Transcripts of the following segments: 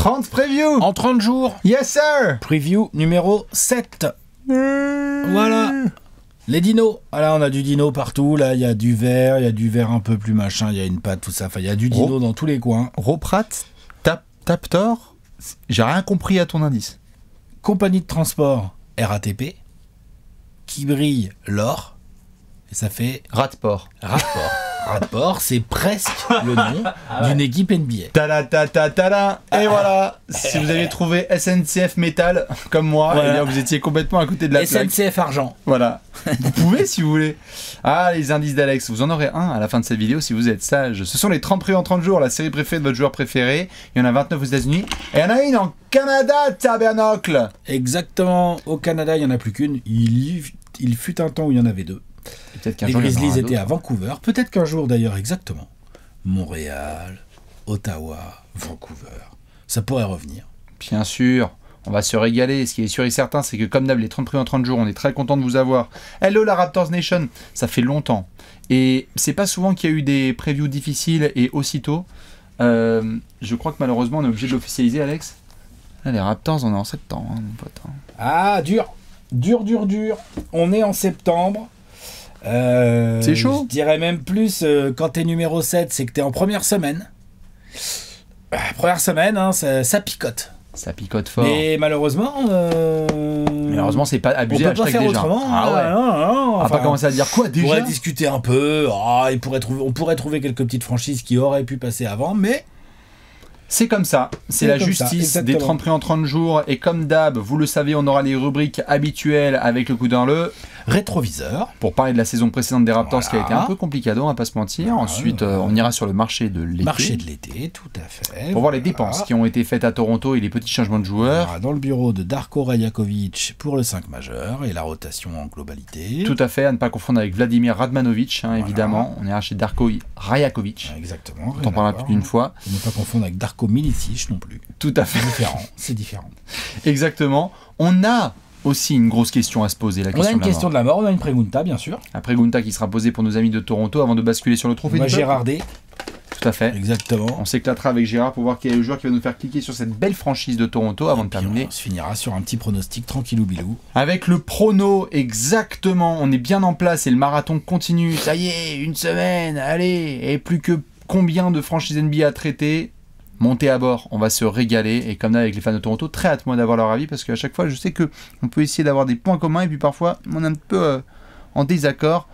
30 previews En 30 jours. Yes sir. Preview numéro 7. Voilà. Les dinos. Ah là, on a du dino partout. Là, il y a du vert, il y a du vert un peu plus machin, il y a une patte, tout ça. Enfin, il y a du dino dans tous les coins. Roprat, Taptor, j'ai rien compris à ton indice. Compagnie de transport RATP qui brille l'or. Et ça fait Ratport. Ratport. Ratport, c'est presque le nom d'une équipe NBA. Ta-da-ta-ta-ta-da. Et voilà. Si vous avez trouvé SNCF Metal, comme moi, Voilà. eh bien, vous étiez complètement à côté de la plaque. SNCF Argent. Voilà. Vous pouvez si vous voulez. Ah, les indices d'Alex. Vous en aurez un à la fin de cette vidéo si vous êtes sage. Ce sont les 30 prix en 30 jours, la série préférée de votre joueur préféré. Il y en a 29 aux États-Unis. Et il y en a une en Canada, tabernacle. Exactement. Au Canada, il n'y en a plus qu'une. Il fut un temps où il y en avait deux. Les Grizzlies étaient à Vancouver. Peut-être qu'un jour d'ailleurs, exactement. Montréal, Ottawa, Vancouver. Ça pourrait revenir. Bien sûr. On va se régaler. Ce qui est sûr et certain, c'est que comme d'hab, les 30 prix en 30 jours, on est très content de vous avoir. Hello la Raptors Nation. Ça fait longtemps. Et c'est pas souvent qu'il y a eu des previews difficiles et aussitôt. Je crois que malheureusement, on est obligé de l'officialiser, Alex. Là, les Raptors, on est en septembre, hein, mon pote. Ah, dur. Dur. On est en septembre. C'est chaud. Je dirais même plus, quand t'es numéro 7, c'est que t'es en première semaine. Première semaine, hein, ça picote. Ça picote fort. Mais malheureusement... Malheureusement, c'est pas abusé. On peut pas faire déjà. autrement. Ah ouais. Non, On va pas commencer à dire quoi on déjà. pourrait discuter un peu. On pourrait trouver quelques petites franchises qui auraient pu passer avant, mais... C'est comme ça, c'est la justice des 30 prix en 30 jours. Et comme d'hab, vous le savez, on aura les rubriques habituelles avec le coup d'un le rétroviseur. Pour parler de la saison précédente des Raptors, qui a été un peu complicado, on va pas se mentir. Ensuite, on ira sur le marché de l'été. Marché de l'été, tout à fait. Pour voir les dépenses qui ont été faites à Toronto et les petits changements de joueurs. Dans le bureau de Darko Rajakovic pour le 5 majeur et la rotation en globalité. Tout à fait, à ne pas confondre avec Vladimir Radmanovic, hein, évidemment. On ira chez Darko Rajakovic. Exactement. On en parlera plus d'une fois. Et ne pas confondre avec Darko Milicic non plus. Tout à fait. C'est différent. Exactement. On a aussi une grosse question à se poser. On a une question de la mort, on a une prégunta, bien sûr. La prégunta qui sera posée pour nos amis de Toronto avant de basculer sur le trophée. Moi, Gérard D. Tout à fait. Exactement. On s'éclatera avec Gérard pour voir quel est le joueur qui va nous faire cliquer sur cette belle franchise de Toronto avant de terminer. On se finira sur un petit pronostic tranquillou bilou. Avec le prono, exactement. On est bien en place et le marathon continue. Ça y est, une semaine, allez. Et plus que combien de franchises NBA à traiter? Montez à bord, on va se régaler. Et comme là avec les fans de Toronto, très hâte moi d'avoir leur avis parce qu'à chaque fois je sais que on peut essayer d'avoir des points communs et puis parfois on est un peu en désaccord.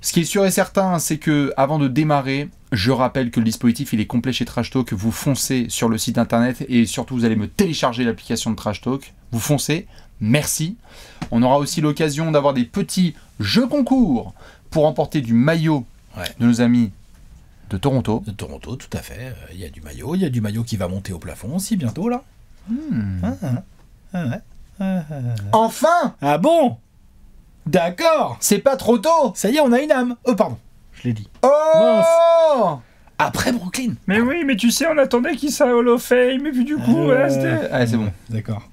Ce qui est sûr et certain, c'est que avant de démarrer, je rappelle que le dispositif il est complet chez Trash Talk. Vous foncez sur le site internet et surtout vous allez me télécharger l'application de Trash Talk. Vous foncez, merci. On aura aussi l'occasion d'avoir des petits jeux concours pour emporter du maillot de nos amis de Toronto. De Toronto, tout à fait. Il y a du maillot qui va monter au plafond aussi bientôt là. Enfin! Ah bon? D'accord. C'est pas trop tôt. Ça y est, on a une âme. Oh pardon, je l'ai dit. Oh! Après Brooklyn. Mais oui, mais tu sais, on attendait qu'il soit Hall of Fame, et puis du coup, voilà, c'était... Allez, c'est bon. D'accord.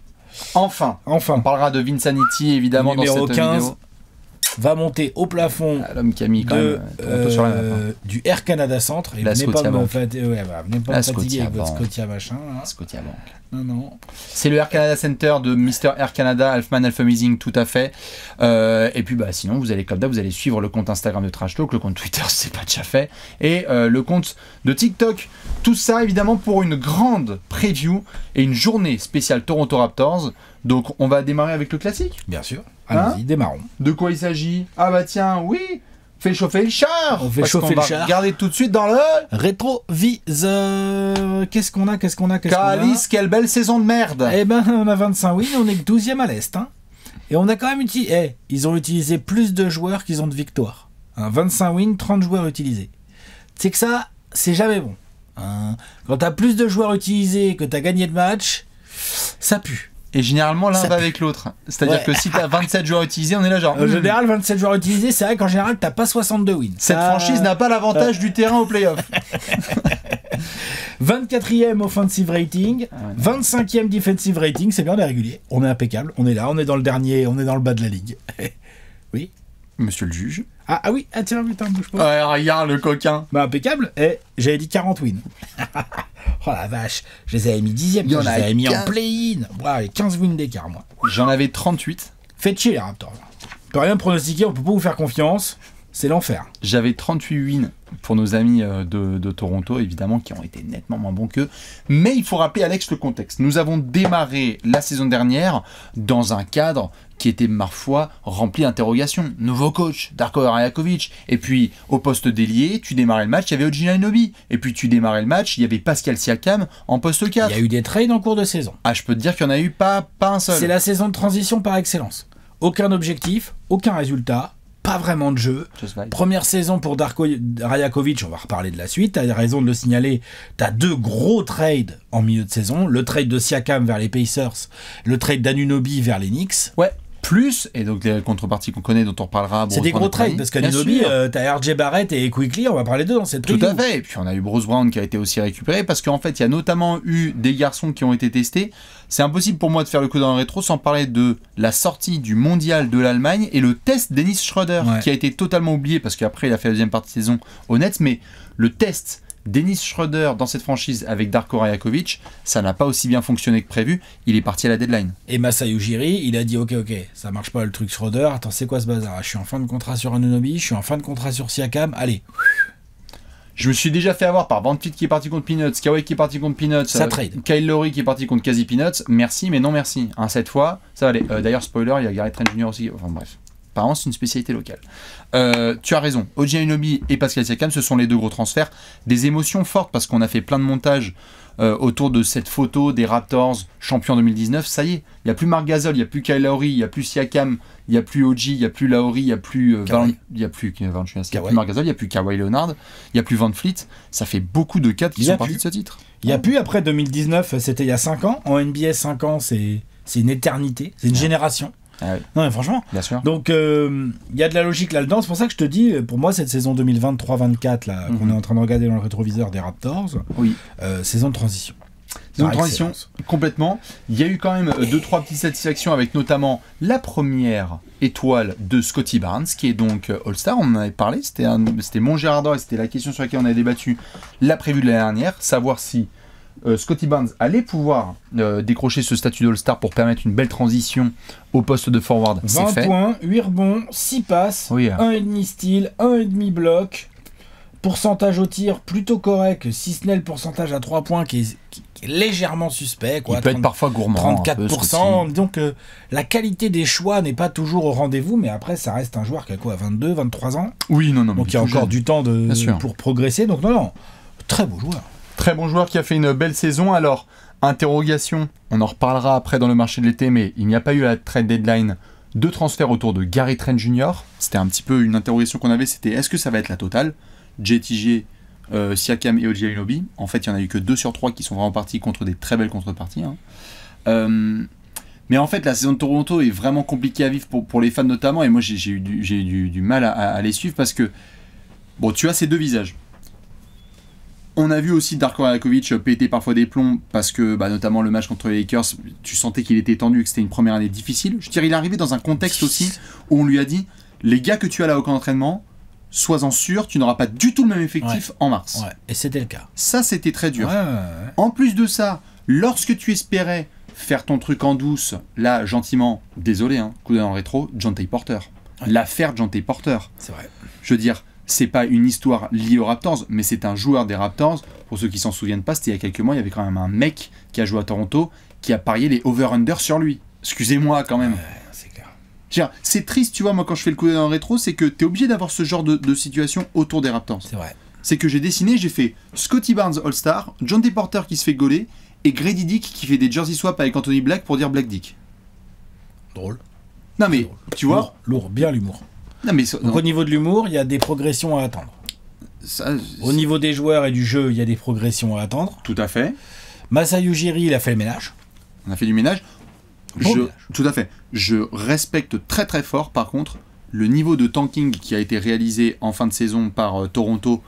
Enfin. On parlera de Vinsanity évidemment dans cette 15. vidéo. Va monter au plafond l'homme qui a mis quand même Toronto sur la map, hein. du Air Canada Centre. Et la venez pas Scotiabank. venez pas me fatiguer avec votre Scotia machin. Là. Scotiabank. Non. C'est le Air Canada Center de Mr. Air Canada, Alfman Alphamazing, tout à fait. Et puis sinon, vous allez comme d'hab, vous allez suivre le compte Instagram de Trash Talk, le compte Twitter, c'est pas déjà fait, et le compte de TikTok. Tout ça évidemment pour une grande preview et une journée spéciale Toronto Raptors. Donc on va démarrer avec le classique. Bien sûr. Allons-y, démarrons. De quoi il s'agit? Ah bah tiens, oui, fait chauffer le char. On fait chauffer le char. Regardez tout de suite dans le rétroviseur. Qu'est-ce qu'on a? Calice, quelle belle saison de merde. Eh ben, on a 25 wins, on est 12e à l'Est. Hein. Et on a quand même utilisé... ils ont utilisé plus de joueurs qu'ils ont de victoires. 25 wins, 30 joueurs utilisés. C'est que ça, c'est jamais bon. Quand t'as plus de joueurs utilisés que t'as gagné de match, ça pue. Et généralement, l'un va avec l'autre. C'est-à-dire que si t'as 27 joueurs utilisés, on est là genre... En général, 27 joueurs utilisés, c'est vrai qu'en général, t'as pas 62 wins. Cette franchise n'a pas l'avantage du terrain au playoff. 24e offensive rating, 25e defensive rating, c'est bien, on est régulier. On est impeccable, on est là, on est dans le dernier, on est dans le bas de la ligue. Oui. Monsieur le juge. Ah oui, tiens, putain, bouge pas. Ouais, regarde le coquin. Bah impeccable, j'avais dit 40 wins. Oh la vache, je les avais mis 10e, Il y en je les a avais mis 15. en play-in. Ouais, 15 wins d'écart, moi. J'en avais 38. Faites chier les Raptors. On peut rien pronostiquer, on peut pas vous faire confiance. C'est l'enfer. J'avais 38 wins pour nos amis de Toronto, évidemment, qui ont été nettement moins bons qu'eux. Mais il faut rappeler, Alex, le contexte. Nous avons démarré la saison dernière dans un cadre qui était, ma foi, rempli d'interrogations. Nouveau coach, Darko Rajakovic. Et puis, au poste d'ailier, tu démarrais le match, il y avait Oji Anunoby. Et puis, tu démarrais le match, il y avait Pascal Siakam en poste 4. Il y a eu des trades en cours de saison. Ah, je peux te dire qu'il n'y en a eu pas un seul. C'est la saison de transition par excellence. Aucun objectif, aucun résultat, pas vraiment de jeu. Just vibe. Première saison pour Darko Rajakovic, on va reparler de la suite, t'as raison de le signaler, t'as 2 gros trades en milieu de saison, le trade de Siakam vers les Pacers, le trade d'Anunoby vers les Knicks. Ouais. Plus, et donc les contreparties qu'on connaît, dont on reparlera. C'est des gros trades, parce qu'Anunoby, t'as RJ Barrett et Quickly, on va parler d'eux dans cette Tout preview. à fait. Et puis on a eu Bruce Brown qui a été aussi récupéré, parce qu'en fait, il y a notamment eu des garçons qui ont été testés. C'est impossible pour moi de faire le coup dans le rétro sans parler de la sortie du mondial de l'Allemagne et le test Dennis Schroeder, Ouais. qui a été totalement oublié, parce qu'après, il a fait la deuxième partie de saison au Nets, mais le test Dennis Schroeder dans cette franchise avec Darko Rajakovic, ça n'a pas aussi bien fonctionné que prévu. Il est parti à la deadline. Et Masai Ujiri, il a dit ok, ça marche pas le truc Schroeder, attends, c'est quoi ce bazar? Je suis en fin de contrat sur Anunoby, je suis en fin de contrat sur Siakam, allez, Je me suis déjà fait avoir par Van Fleet qui est parti contre Peanuts, Kawhi qui est parti contre Peanuts, Ça trade. Kyle Lowry qui est parti contre Quasi Peanuts. Merci, mais non merci. Hein, cette fois, ça va aller. D'ailleurs, spoiler, il y a Gary Trent Jr. aussi. Enfin bref. Apparemment, c'est une spécialité locale. Tu as raison. Oji Anunoby et Pascal Siakam, ce sont les 2 gros transferts. Des émotions fortes parce qu'on a fait plein de montages autour de cette photo des Raptors champions 2019. Ça y est, il n'y a plus Marc Gasol, il n'y a plus Kyle Lowry, il n'y a plus Siakam, il n'y a plus Oji, il n'y a plus Lowry, il n'y a plus Kawhi. il n'y a plus Valanciunas, il n'y a Kawhi. plus Marc Gasol, il n'y a plus Kawhi Leonard, il n'y a plus Van Fleet. Ça fait beaucoup de cadres qui Il y a sont partis plus. de ce titre. Il y a plus après 2019, c'était il y a 5 ans. En NBA, 5 ans, c'est une éternité, c'est une génération. Ah ouais, Non mais franchement. bien sûr. Donc il y a de la logique là-dedans. C'est pour ça que je te dis, pour moi, cette saison 2023-24 là, qu'on est en train de regarder dans le rétroviseur des Raptors, Oui. Saison de transition. Saison Par de transition, excellence. complètement. Il y a eu quand même 2-3 petites satisfactions avec notamment la première étoile de Scottie Barnes, qui est donc All-Star. On en avait parlé, c'était mon Gérardin et c'était la question sur laquelle on avait débattu la prévue de l'année dernière, savoir si Scottie Barnes allait pouvoir décrocher ce statut d'All-Star pour permettre une belle transition au poste de forward. C'est 20 fait. points, 8 rebonds, 6 passes, Oui, 1,5 steal, 1,5 bloc. Pourcentage au tir plutôt correct, si ce n'est le pourcentage à 3 points qui est légèrement suspect. Quoi, il peut être parfois gourmand. un peu, 34%. Scottie. Donc la qualité des choix n'est pas toujours au rendez-vous, mais après ça reste un joueur qui a quoi, 22, 23 ans. Oui, non, mais Donc il y a tout encore jeune. du temps Bien sûr. pour progresser. Donc non, très beau joueur. Très bon joueur qui a fait une belle saison. Alors, interrogation, on en reparlera après dans le marché de l'été, mais il n'y a pas eu la trade deadline de transfert autour de Gary Trent Jr. C'était un petit peu une interrogation qu'on avait, c'était est-ce que ça va être la totale? JTG, Siakam et Oji Anunoby. En fait, il n'y en a eu que 2 sur 3 qui sont vraiment partis contre des très belles contreparties. Hein. Mais en fait, la saison de Toronto est vraiment compliquée à vivre pour les fans notamment, et moi j'ai eu du mal à les suivre parce que, bon, tu as ces 2 visages. On a vu aussi Darko Rajakovic péter parfois des plombs parce que, notamment le match contre les Lakers, tu sentais qu'il était tendu et que c'était une première année difficile. Je dirais, il est arrivé dans un contexte aussi où on lui a dit, les gars que tu as là au camp d'entraînement, sois-en sûr, tu n'auras pas du tout le même effectif en mars. Ouais, et c'était le cas. Ça, c'était très dur. Ouais. En plus de ça, lorsque tu espérais faire ton truc en douce, là, gentiment, désolé, coup d'œil en rétro, Jontay Porter. Ouais. L'affaire Jontay Porter. C'est vrai. Je veux dire, c'est pas une histoire liée aux Raptors, mais c'est un joueur des Raptors. Pour ceux qui s'en souviennent pas, c'était il y a quelques mois, il y avait quand même un mec qui a joué à Toronto qui a parié les over-under sur lui. Excusez-moi quand même. Ouais, c'est clair. Je veux dire, c'est triste, tu vois, moi quand je fais le coup d'œil en rétro, c'est que t'es obligé d'avoir ce genre de situation autour des Raptors. C'est vrai. C'est que j'ai dessiné, j'ai fait Scottie Barnes All-Star, Jontay Porter qui se fait gauler, et Grady Dick qui fait des jersey swaps avec Anthony Black pour dire Black Dick. Drôle. Non mais, tu vois, Lourd, bien l'humour. non mais Donc au niveau de l'humour, il y a des progressions à attendre. ça, Au niveau des joueurs et du jeu, il y a des progressions à attendre. tout à fait. Masai Ujiri, il a fait le ménage. On a fait du ménage. Bon ménage. Tout à fait. Je respecte très très fort, par contre, le niveau de tanking qui a été réalisé en fin de saison par Toronto,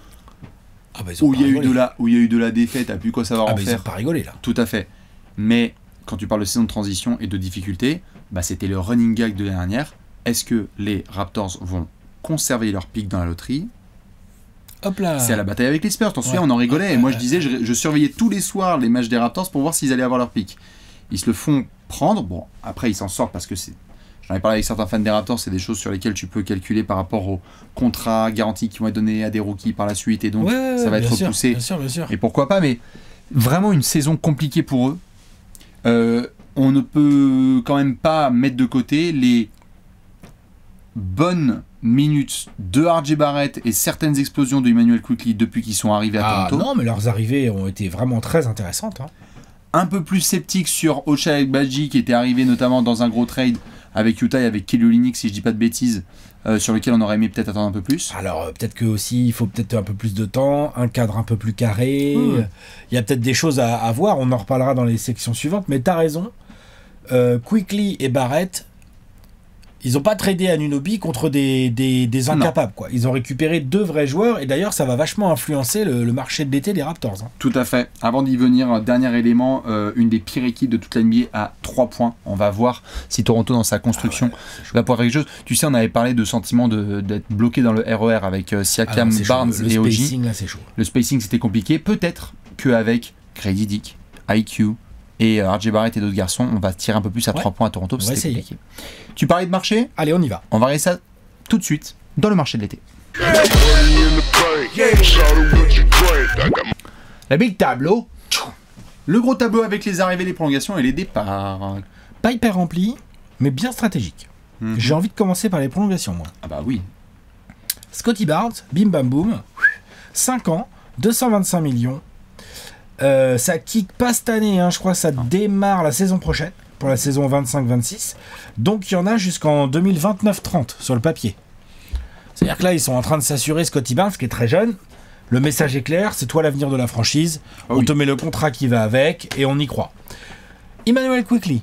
Ah bah ils ont où pas il y a eu rigolé. de la défaite, à plus quoi savoir Ah en bah ils ont faire. pas rigolé là. Tout à fait. Mais quand tu parles de saison de transition et de difficulté, c'était le running gag de l'année dernière. Est-ce que les Raptors vont conserver leur pic dans la loterie Hop là. C'est à la bataille avec les Spurs, t'en souviens, on en rigolait. Et moi, je disais, je surveillais tous les soirs les matchs des Raptors pour voir s'ils allaient avoir leur pic. Ils se le font prendre. Bon, après, ils s'en sortent parce que c'est. J'en ai parlé avec certains fans des Raptors, c'est des choses sur lesquelles tu peux calculer par rapport aux contrats garantis qui vont être donnés à des rookies par la suite. Et donc, ça va être repoussé. Bien sûr. Et pourquoi pas, mais vraiment une saison compliquée pour eux. On ne peut quand même pas mettre de côté les bonnes minutes de RJ Barrett et certaines explosions de Immanuel Quickley depuis qu'ils sont arrivés à Toronto. Non, mais leurs arrivées ont été vraiment très intéressantes. Hein. Un peu plus sceptique sur Ochai Agbaji qui était arrivé notamment dans un gros trade avec Utah et avec Kelly Olynyk, si je dis pas de bêtises, sur lequel on aurait aimé peut-être attendre un peu plus. Alors peut-être que aussi il faut peut-être un peu plus de temps, un cadre un peu plus carré. Il y a peut-être des choses à voir, on en reparlera dans les sections suivantes, mais t'as raison. Quickley et Barrett, ils n'ont pas tradé Anunoby contre des incapables, quoi. Ils ont récupéré 2 vrais joueurs, et d'ailleurs ça va vachement influencer le marché de l'été des Raptors. Hein. Tout à fait. Avant d'y venir, dernier élément, une des pires équipes de toute la NBA à 3 points. On va voir si Toronto, dans sa construction, va pouvoir faire quelque chose. Tu sais, on avait parlé de sentiment d'être bloqué dans le RER avec Siakam, Barnes et OG. Le spacing, là, c'est chaud. Le spacing, c'était compliqué. Peut-être qu'avec Grady Dick, IQ et RJ Barrett et d'autres garçons, on va tirer un peu plus à 3 points à Toronto. Parce que c'était compliqué. Tu parlais de marché ? Allez, on y va. On va regarder ça tout de suite dans le marché de l'été. La big tableau. Le gros tableau avec les arrivées, les prolongations et les départs. Pas hyper rempli, mais bien stratégique. J'ai envie de commencer par les prolongations, moi. Ah bah oui. Scotty Barnes, bim bam boum. 5 ans, 225 millions. Ça kick pas cette année, hein, je crois que ça démarre la saison prochaine, pour la saison 25-26. Donc il y en a jusqu'en 2029-30 sur le papier. C'est-à-dire que là, ils sont en train de s'assurer Scotty Barnes, qui est très jeune. Le message est clair, c'est toi l'avenir de la franchise. On te met le contrat qui va avec et on y croit. Immanuel Quickley,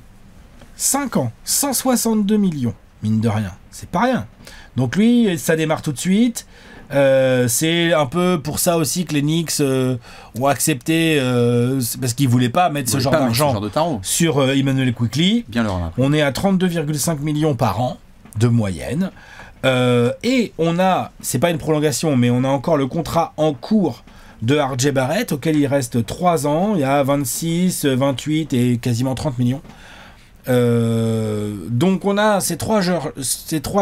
5 ans, 162 millions, mine de rien. C'est pas rien. Donc lui, ça démarre tout de suite. C'est un peu pour ça aussi que les Knicks ont accepté, parce qu'ils voulaient pas mettre ce genre d'argent sur Immanuel Quickley. Bien le remarquer. On est à 32,5 millions par an de moyenne. Et on a, c'est pas une prolongation, mais on a encore le contrat en cours de RJ Barrett, auquel il reste 3 ans. Il y a 26, 28 et quasiment 30 millions. Donc on a ces trois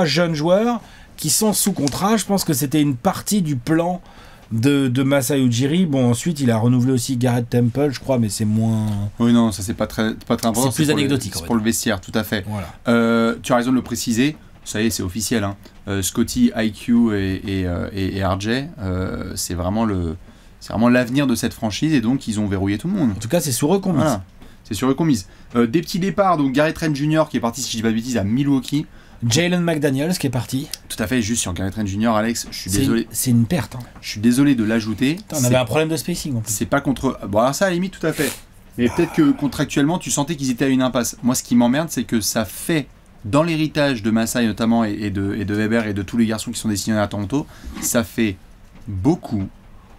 jeunes joueurs qui sont sous contrat. Je pense que c'était une partie du plan de Masai Ujiri. Bon, ensuite il a renouvelé aussi Garrett Temple, je crois, mais c'est moins... Oui, non, ça c'est pas très important. C'est plus anecdotique. C'est pour le vestiaire, tout à fait. Voilà. Tu as raison de le préciser. Ça y est, c'est officiel. Hein. Scotty, IQ et RJ, c'est vraiment l'avenir de cette franchise, et donc ils ont verrouillé tout le monde. En tout cas, c'est sur eux qu'on mise. Voilà. C'est sur eux qu'on mise. Des petits départs, donc Gary Trent Jr. qui est parti, si je dis pas de bêtises, à Milwaukee. Jalen McDaniels qui est parti. Tout à fait, juste sur Gary Trent Jr., Alex, je suis désolé. C'est une perte. Hein. Je suis désolé de l'ajouter. On avait un problème de spacing en plus. C'est pas contre... Bon, alors ça, à la limite, tout à fait. Mais peut-être que contractuellement, tu sentais qu'ils étaient à une impasse. Moi, ce qui m'emmerde, c'est que ça fait, dans l'héritage de Masai notamment, et de Weber et de tous les garçons qui sont destinés à Toronto, ça fait beaucoup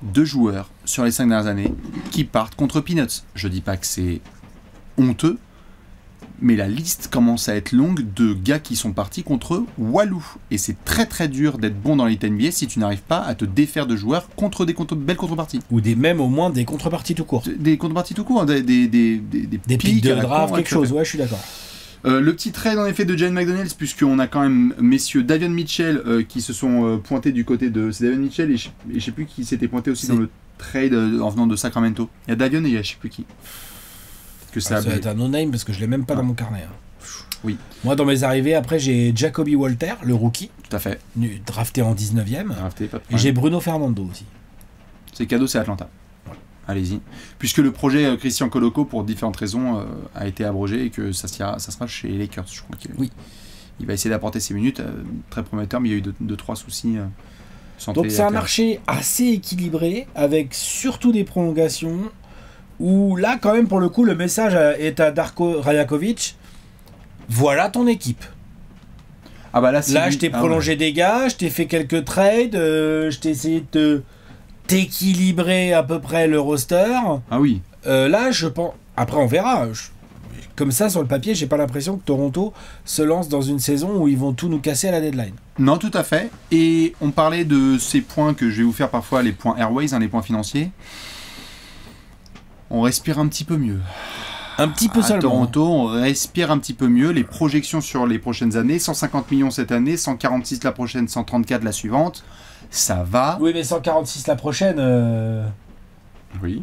de joueurs sur les 5 dernières années qui partent contre Peanuts. Je dis pas que c'est honteux, mais la liste commence à être longue de gars qui sont partis contre Walou. Et c'est très très dur d'être bon dans l'élite NBA si tu n'arrives pas à te défaire de joueurs contre des belles contreparties. Ou même au moins des contreparties tout court. Des contreparties tout court, des pics de draft, quelque chose, ouais, je suis d'accord. Le petit trade en effet de Jalen McDaniels, puisqu'on a quand même messieurs Davion Mitchell qui se sont pointés du côté de... C'est Davion Mitchell et je sais plus qui s'était pointé aussi dans le trade en venant de Sacramento. Il y a Davion et il y a je sais plus qui. Ça va être un no-name parce que je l'ai même pas dans mon carnet. Hein. Oui. Moi, dans mes arrivées, après, j'ai Jacoby Walter, le rookie. Tout à fait. Drafté en 19e. Drafté, pas de problème. Et j'ai Bruno Fernando aussi. C'est cadeau, c'est Atlanta. Voilà. Allez-y. Puisque le projet Christian Coloco, pour différentes raisons, a été abrogé et que ça sera chez les Lakers, je crois. Oui. Il va essayer d'apporter ses minutes. Très prometteur, mais il y a eu 2-3 soucis. Donc c'est un marché assez équilibré, avec surtout des prolongations. Où là, quand même, pour le coup, le message est à Darko Rajakovic. Voilà ton équipe. Ah bah là, je t'ai prolongé des gars, je t'ai fait quelques trades, je t'ai essayé de t'équilibrer à peu près le roster. Ah oui. Là, je pense... Après, on verra. Comme ça, sur le papier, j'ai pas l'impression que Toronto se lance dans une saison où ils vont tout nous casser à la deadline. Non, tout à fait. Et on parlait de ces points que je vais vous faire parfois, les points Airways, les points financiers. On respire un petit peu mieux. Un petit peu À seulement. Toronto, on respire un petit peu mieux. Les projections sur les prochaines années, 150 millions cette année, 146 la prochaine, 134 la suivante. Ça va. Oui, mais 146 la prochaine. Oui.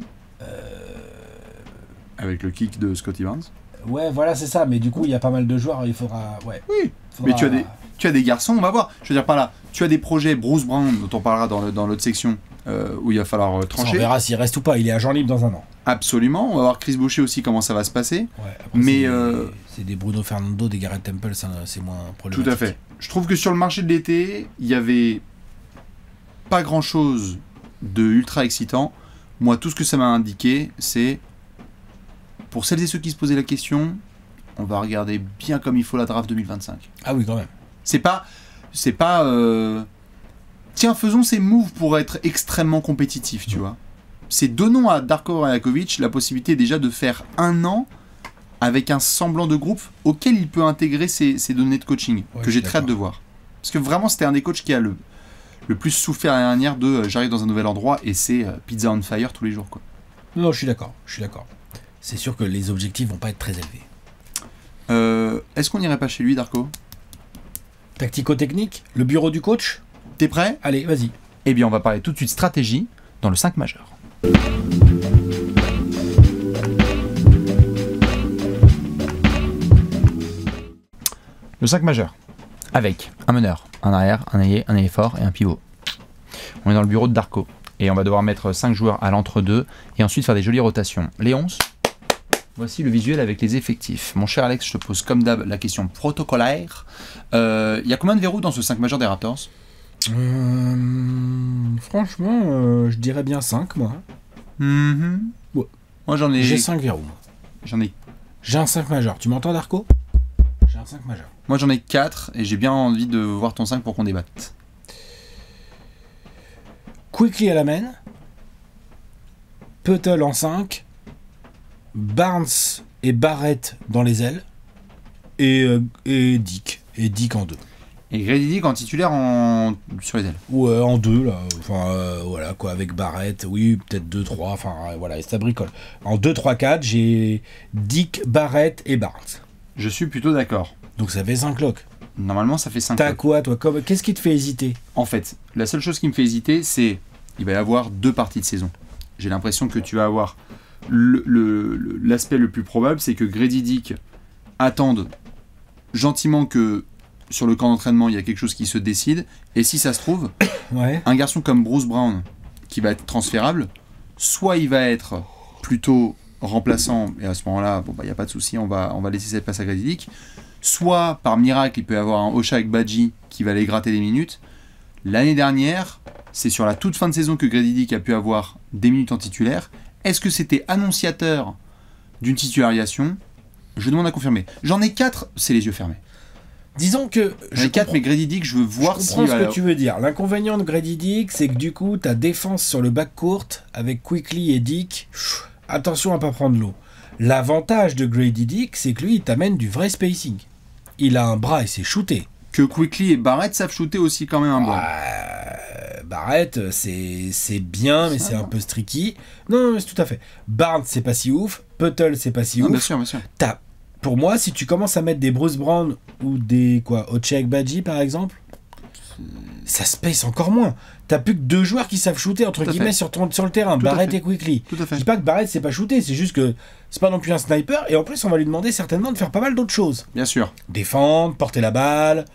Avec le kick de Scotty Barnes. Ouais, voilà, c'est ça. Mais du coup, il y a pas mal de joueurs. Il faudra. Ouais. Oui. Faudra- Mais tu as des garçons, on va voir. Je veux dire par là, tu as des projets, Bruce Brown, dont on parlera dans l'autre section, où il va falloir Ça, on trancher. verra s'il reste ou pas. Il est agent libre dans un an. Absolument. On va voir Chris Boucher aussi, comment ça va se passer. Ouais, après, Mais, c'est des Bruno Fernando, des Garrett Temple, ça, c'est moins problématique. Tout à fait. Je trouve que sur le marché de l'été, il y avait pas grand chose de ultra excitant. Moi, tout ce que ça m'a indiqué, c'est pour celles et ceux qui se posaient la question, on va regarder bien comme il faut la draft 2025. Ah oui, quand même. C'est pas tiens, faisons ces moves pour être extrêmement compétitifs, tu vois. C'est donnons à Darko Rajakovic la possibilité déjà de faire un an avec un semblant de groupe auquel il peut intégrer ses données de coaching, Ouais, que je j'ai suis très hâte de voir. Parce que vraiment, c'était un des coachs qui a le plus souffert l'année dernière de j'arrive dans un nouvel endroit et c'est pizza on fire tous les jours, quoi. Non, je suis d'accord. C'est sûr que les objectifs vont pas être très élevés. Est-ce qu'on n'irait pas chez lui, Darko? Tactico-technique, le bureau du coach. T'es prêt? Allez, vas-y. Eh bien, on va parler tout de suite stratégie dans le 5 majeur. Le 5 majeur, avec un meneur, un arrière, un ailier fort et un pivot. On est dans le bureau de Darko, et on va devoir mettre 5 joueurs à l'entre-deux, et ensuite faire des jolies rotations. Les 11, voici le visuel avec les effectifs. Mon cher Alex, je te pose comme d'hab la question protocolaire. Il y a combien de verrous dans ce 5 majeur des Raptors? Franchement, je dirais bien 5, moi. Ouais. Moi j'en ai... J'ai 5 verrous, moi. J'en ai... J'ai un 5 majeur. Tu m'entends, Darko? J'ai un 5 majeur. Moi j'en ai 4 et j'ai bien envie de voir ton 5 pour qu'on débatte. Quickly à la main. Puttle en 5. Barnes et Barrett dans les ailes. Et Dick. Et Dick en 2. Et Grady Dick en titulaire sur les ailes. Ouais, en 2, là. Enfin, voilà, quoi, avec Barrett. Oui, peut-être 2, 3. Enfin, voilà, et ça bricole. En 2, 3, 4, j'ai Dick, Barrett et Barnes. Je suis plutôt d'accord. Donc ça fait 5 locks. Normalement ça fait 5. T'as quoi, toi? Qu'est-ce qui te fait hésiter? En fait, la seule chose qui me fait hésiter, c'est il va y avoir 2 parties de saison. J'ai l'impression que tu vas avoir l'aspect le plus probable, c'est que Grady Dick attende gentiment que sur le camp d'entraînement il y a quelque chose qui se décide, et si ça se trouve, Ouais. un garçon comme Bruce Brown qui va être transférable, soit il va être plutôt remplaçant, et à ce moment-là, bon bah il y a pas de souci, on va laisser cette place à Grady Dick. Soit par miracle, il peut y avoir un Oshak Badji qui va aller gratter des minutes. L'année dernière, c'est sur la toute fin de saison que Grady Dick a pu avoir des minutes en titulaire. Est-ce que c'était annonciateur d'une titularisation? Je demande à confirmer. J'en ai 4, c'est les yeux fermés. Disons que J'en ai 4, mais Grady Dick, je veux voir je si... comprends ce que tu veux dire. L'inconvénient de Grady Dick, c'est que du coup, ta défense sur le backcourt avec Quickly et Dick, attention à pas prendre l'eau. L'avantage de Grady Dick, c'est que lui, il t'amène du vrai spacing. Il a un bras et c'est shooté. Que Quickly et Barrett savent shooter aussi quand même un ball. Barrett, c'est bien, mais c'est un peu streaky. Non, c'est tout à fait. Barnes, c'est pas si ouf. Puttle, c'est pas si Non, ouf. bien sûr, bien sûr. Pour moi, si tu commences à mettre des Bruce Brown ou des Ochai Badji par exemple, ça space encore moins. T'as plus que 2 joueurs qui savent shooter entre Tout à guillemets fait. sur le terrain, Tout à Barrett fait. et Quickly. Tout à fait. Je dis pas que Barrett c'est pas shooter, c'est juste que c'est pas non plus un sniper et en plus on va lui demander certainement de faire pas mal d'autres choses. Bien sûr, Défendre, porter la balle.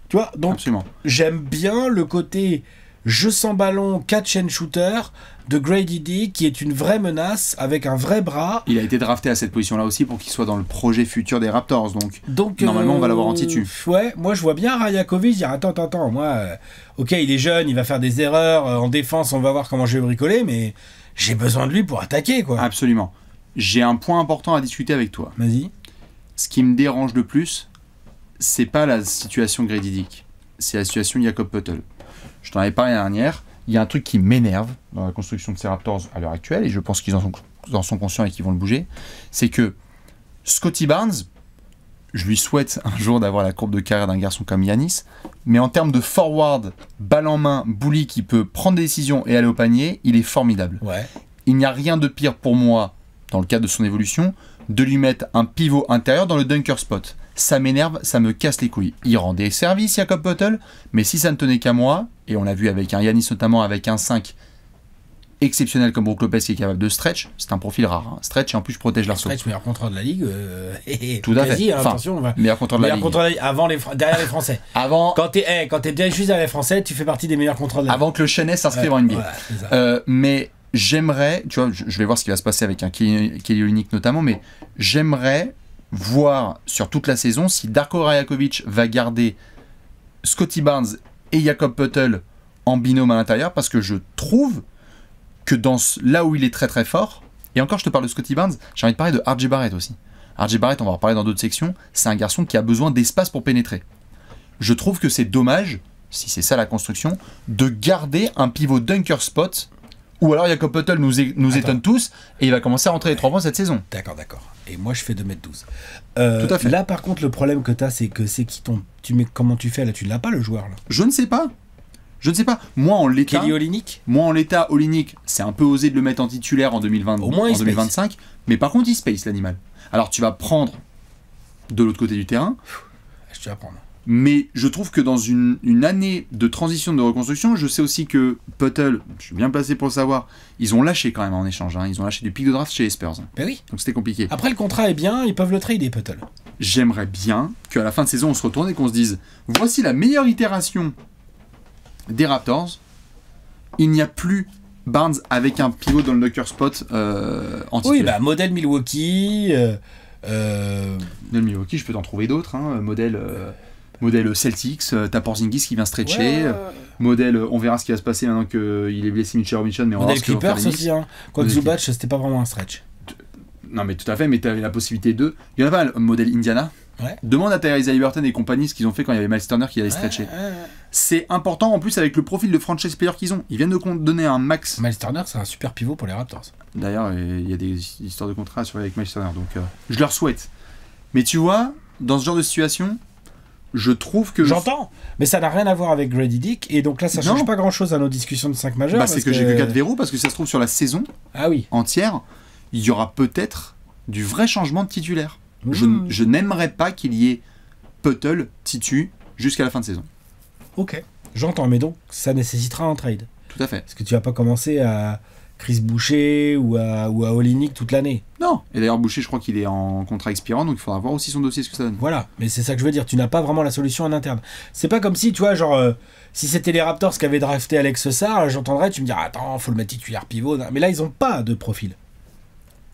Tu vois, donc absolument. j'aime bien le côté jeu sans ballon, catch and shooter de Grady Dick qui est une vraie menace avec un vrai bras. Il a été drafté à cette position-là aussi pour qu'il soit dans le projet futur des Raptors, donc... Donc, Normalement, on va l'avoir en titu. Ouais, moi je vois bien Rajakovic dire attends, moi, ok, il est jeune, il va faire des erreurs en défense, on va voir comment je vais bricoler, mais j'ai besoin de lui pour attaquer, quoi. Absolument. J'ai un point important à discuter avec toi. Vas-y. Ce qui me dérange le plus, c'est pas la situation Grady Dick, c'est la situation Jakob Poeltl. Je t'en avais parlé la dernière. Il y a un truc qui m'énerve dans la construction de ces Raptors à l'heure actuelle, et je pense qu'ils en sont conscients et qu'ils vont le bouger, c'est que Scotty Barnes, je lui souhaite un jour d'avoir la courbe de carrière d'un garçon comme Yanis. Mais en termes de forward, balle en main, bully qui peut prendre des décisions et aller au panier, il est formidable. Ouais. Il n'y a rien de pire pour moi, dans le cadre de son évolution, de lui mettre un pivot intérieur dans le dunker spot. Ça m'énerve, ça me casse les couilles. Il rend des services, Jakob Poeltl, mais si ça ne tenait qu'à moi, et on l'a vu avec un Yanis notamment, avec un 5 exceptionnel comme Brook Lopez qui est capable de stretch, c'est un profil rare. Hein. Stretch et en plus je protège l'arceau. Stretch, meilleur contrôleur de la ligue. Tout à quasi, fait. hein, Enfin, attention, on va... meilleur contrôleur de la ligue. Avant derrière les Français. Avant, Quand t'es déjà juste derrière les Français, tu fais partie des meilleurs contrôleurs de la ligue. avant que le Chenet s'inscrive en NBA. Voilà, c'est ça. Mais j'aimerais, tu vois, je vais voir ce qui va se passer avec un Kelly Olynyk notamment, mais j'aimerais voir sur toute la saison si Darko Rajakovic va garder Scottie Barnes et Jakob Poeltl en binôme à l'intérieur, parce que je trouve que là où il est très très fort, et encore je te parle de Scottie Barnes, j'ai envie de parler de R.J. Barrett aussi. R.J. Barrett, on va en reparler dans d'autres sections, c'est un garçon qui a besoin d'espace pour pénétrer. Je trouve que c'est dommage, si c'est ça la construction, de garder un pivot dunker spot, ou alors Jakob Poeltl nous étonne tous, et il va commencer à rentrer les 3 points cette saison. D'accord. Et moi, je fais 2m12. Tout à fait. Là, par contre, le problème que t'as, c'est que c'est qui ton... Comment tu fais là? Tu l'as pas, le joueur, là? Je ne sais pas. Moi en l'état, Kelly Olynyk? Olynyk, c'est un peu osé de le mettre en titulaire en 2020, Au moins, en il 2025, mais par contre il space l'animal. Alors tu vas prendre de l'autre côté du terrain, Je te vais prendre. mais je trouve que dans une année de transition de reconstruction, je sais aussi que Poeltl, je suis bien placé pour le savoir, ils ont lâché quand même en échange, hein. Ils ont lâché du pick de draft chez les Spurs, Ben oui. donc c'était compliqué. Après, le contrat est bien, ils peuvent le trader, Poeltl. J'aimerais bien qu'à la fin de saison on se retourne et qu'on se dise, voici la meilleure itération des Raptors. Il n'y a plus Barnes avec un pivot dans le dunker spot en titulaire. Oui, bah, modèle Milwaukee. De Milwaukee, je peux t'en trouver d'autres. Hein. Modèle Celtics, t'as Porzingis qui vient stretcher. Modèle, on verra ce qui va se passer maintenant qu'il est blessé Mitchell Robinson. Mais on Modèle va voir ce que va Clippers faire les Knicks. aussi. Hein. Quoique Zubac, c'était pas vraiment un stretch. Non, mais tout à fait, mais t'avais la possibilité de. Il y en a pas mal. Modèle Indiana. Ouais. Demande à Tyrese Haliburton et compagnie ce qu'ils ont fait quand il y avait Miles Turner qui allait stretcher. C'est important en plus avec le profil de franchise player qu'ils ont. Ils viennent de donner un max. Miles Turner, c'est un super pivot pour les Raptors. D'ailleurs, il y a des histoires de contrat sur avec Miles Turner, donc je leur souhaite. Mais tu vois, dans ce genre de situation, je trouve que... J'entends, mais ça n'a rien à voir avec Grady Dick, et donc là, ça change pas grand-chose à nos discussions de 5 majeurs. Bah, c'est que j'ai vu 4 verrous, parce que ça se trouve sur la saison entière, il y aura peut-être du vrai changement de titulaire. Je n'aimerais pas qu'il y ait Poeltl titu jusqu'à la fin de saison. Ok, j'entends, mais donc ça nécessitera un trade. Tout à fait. Parce que tu vas pas commencer à Chris Boucher ou à Olynyk toute l'année. Non. Et d'ailleurs, Boucher, je crois qu'il est en contrat expirant, donc il faudra voir aussi son dossier, ce que ça donne. Voilà, mais c'est ça que je veux dire, tu n'as pas vraiment la solution en interne. C'est pas comme si, tu vois, genre, si c'était les Raptors qui avaient drafté Alex Sarr, j'entendrais, tu me dirais, attends, faut le mettre titulaire pivot. Mais là, ils ont pas de profil.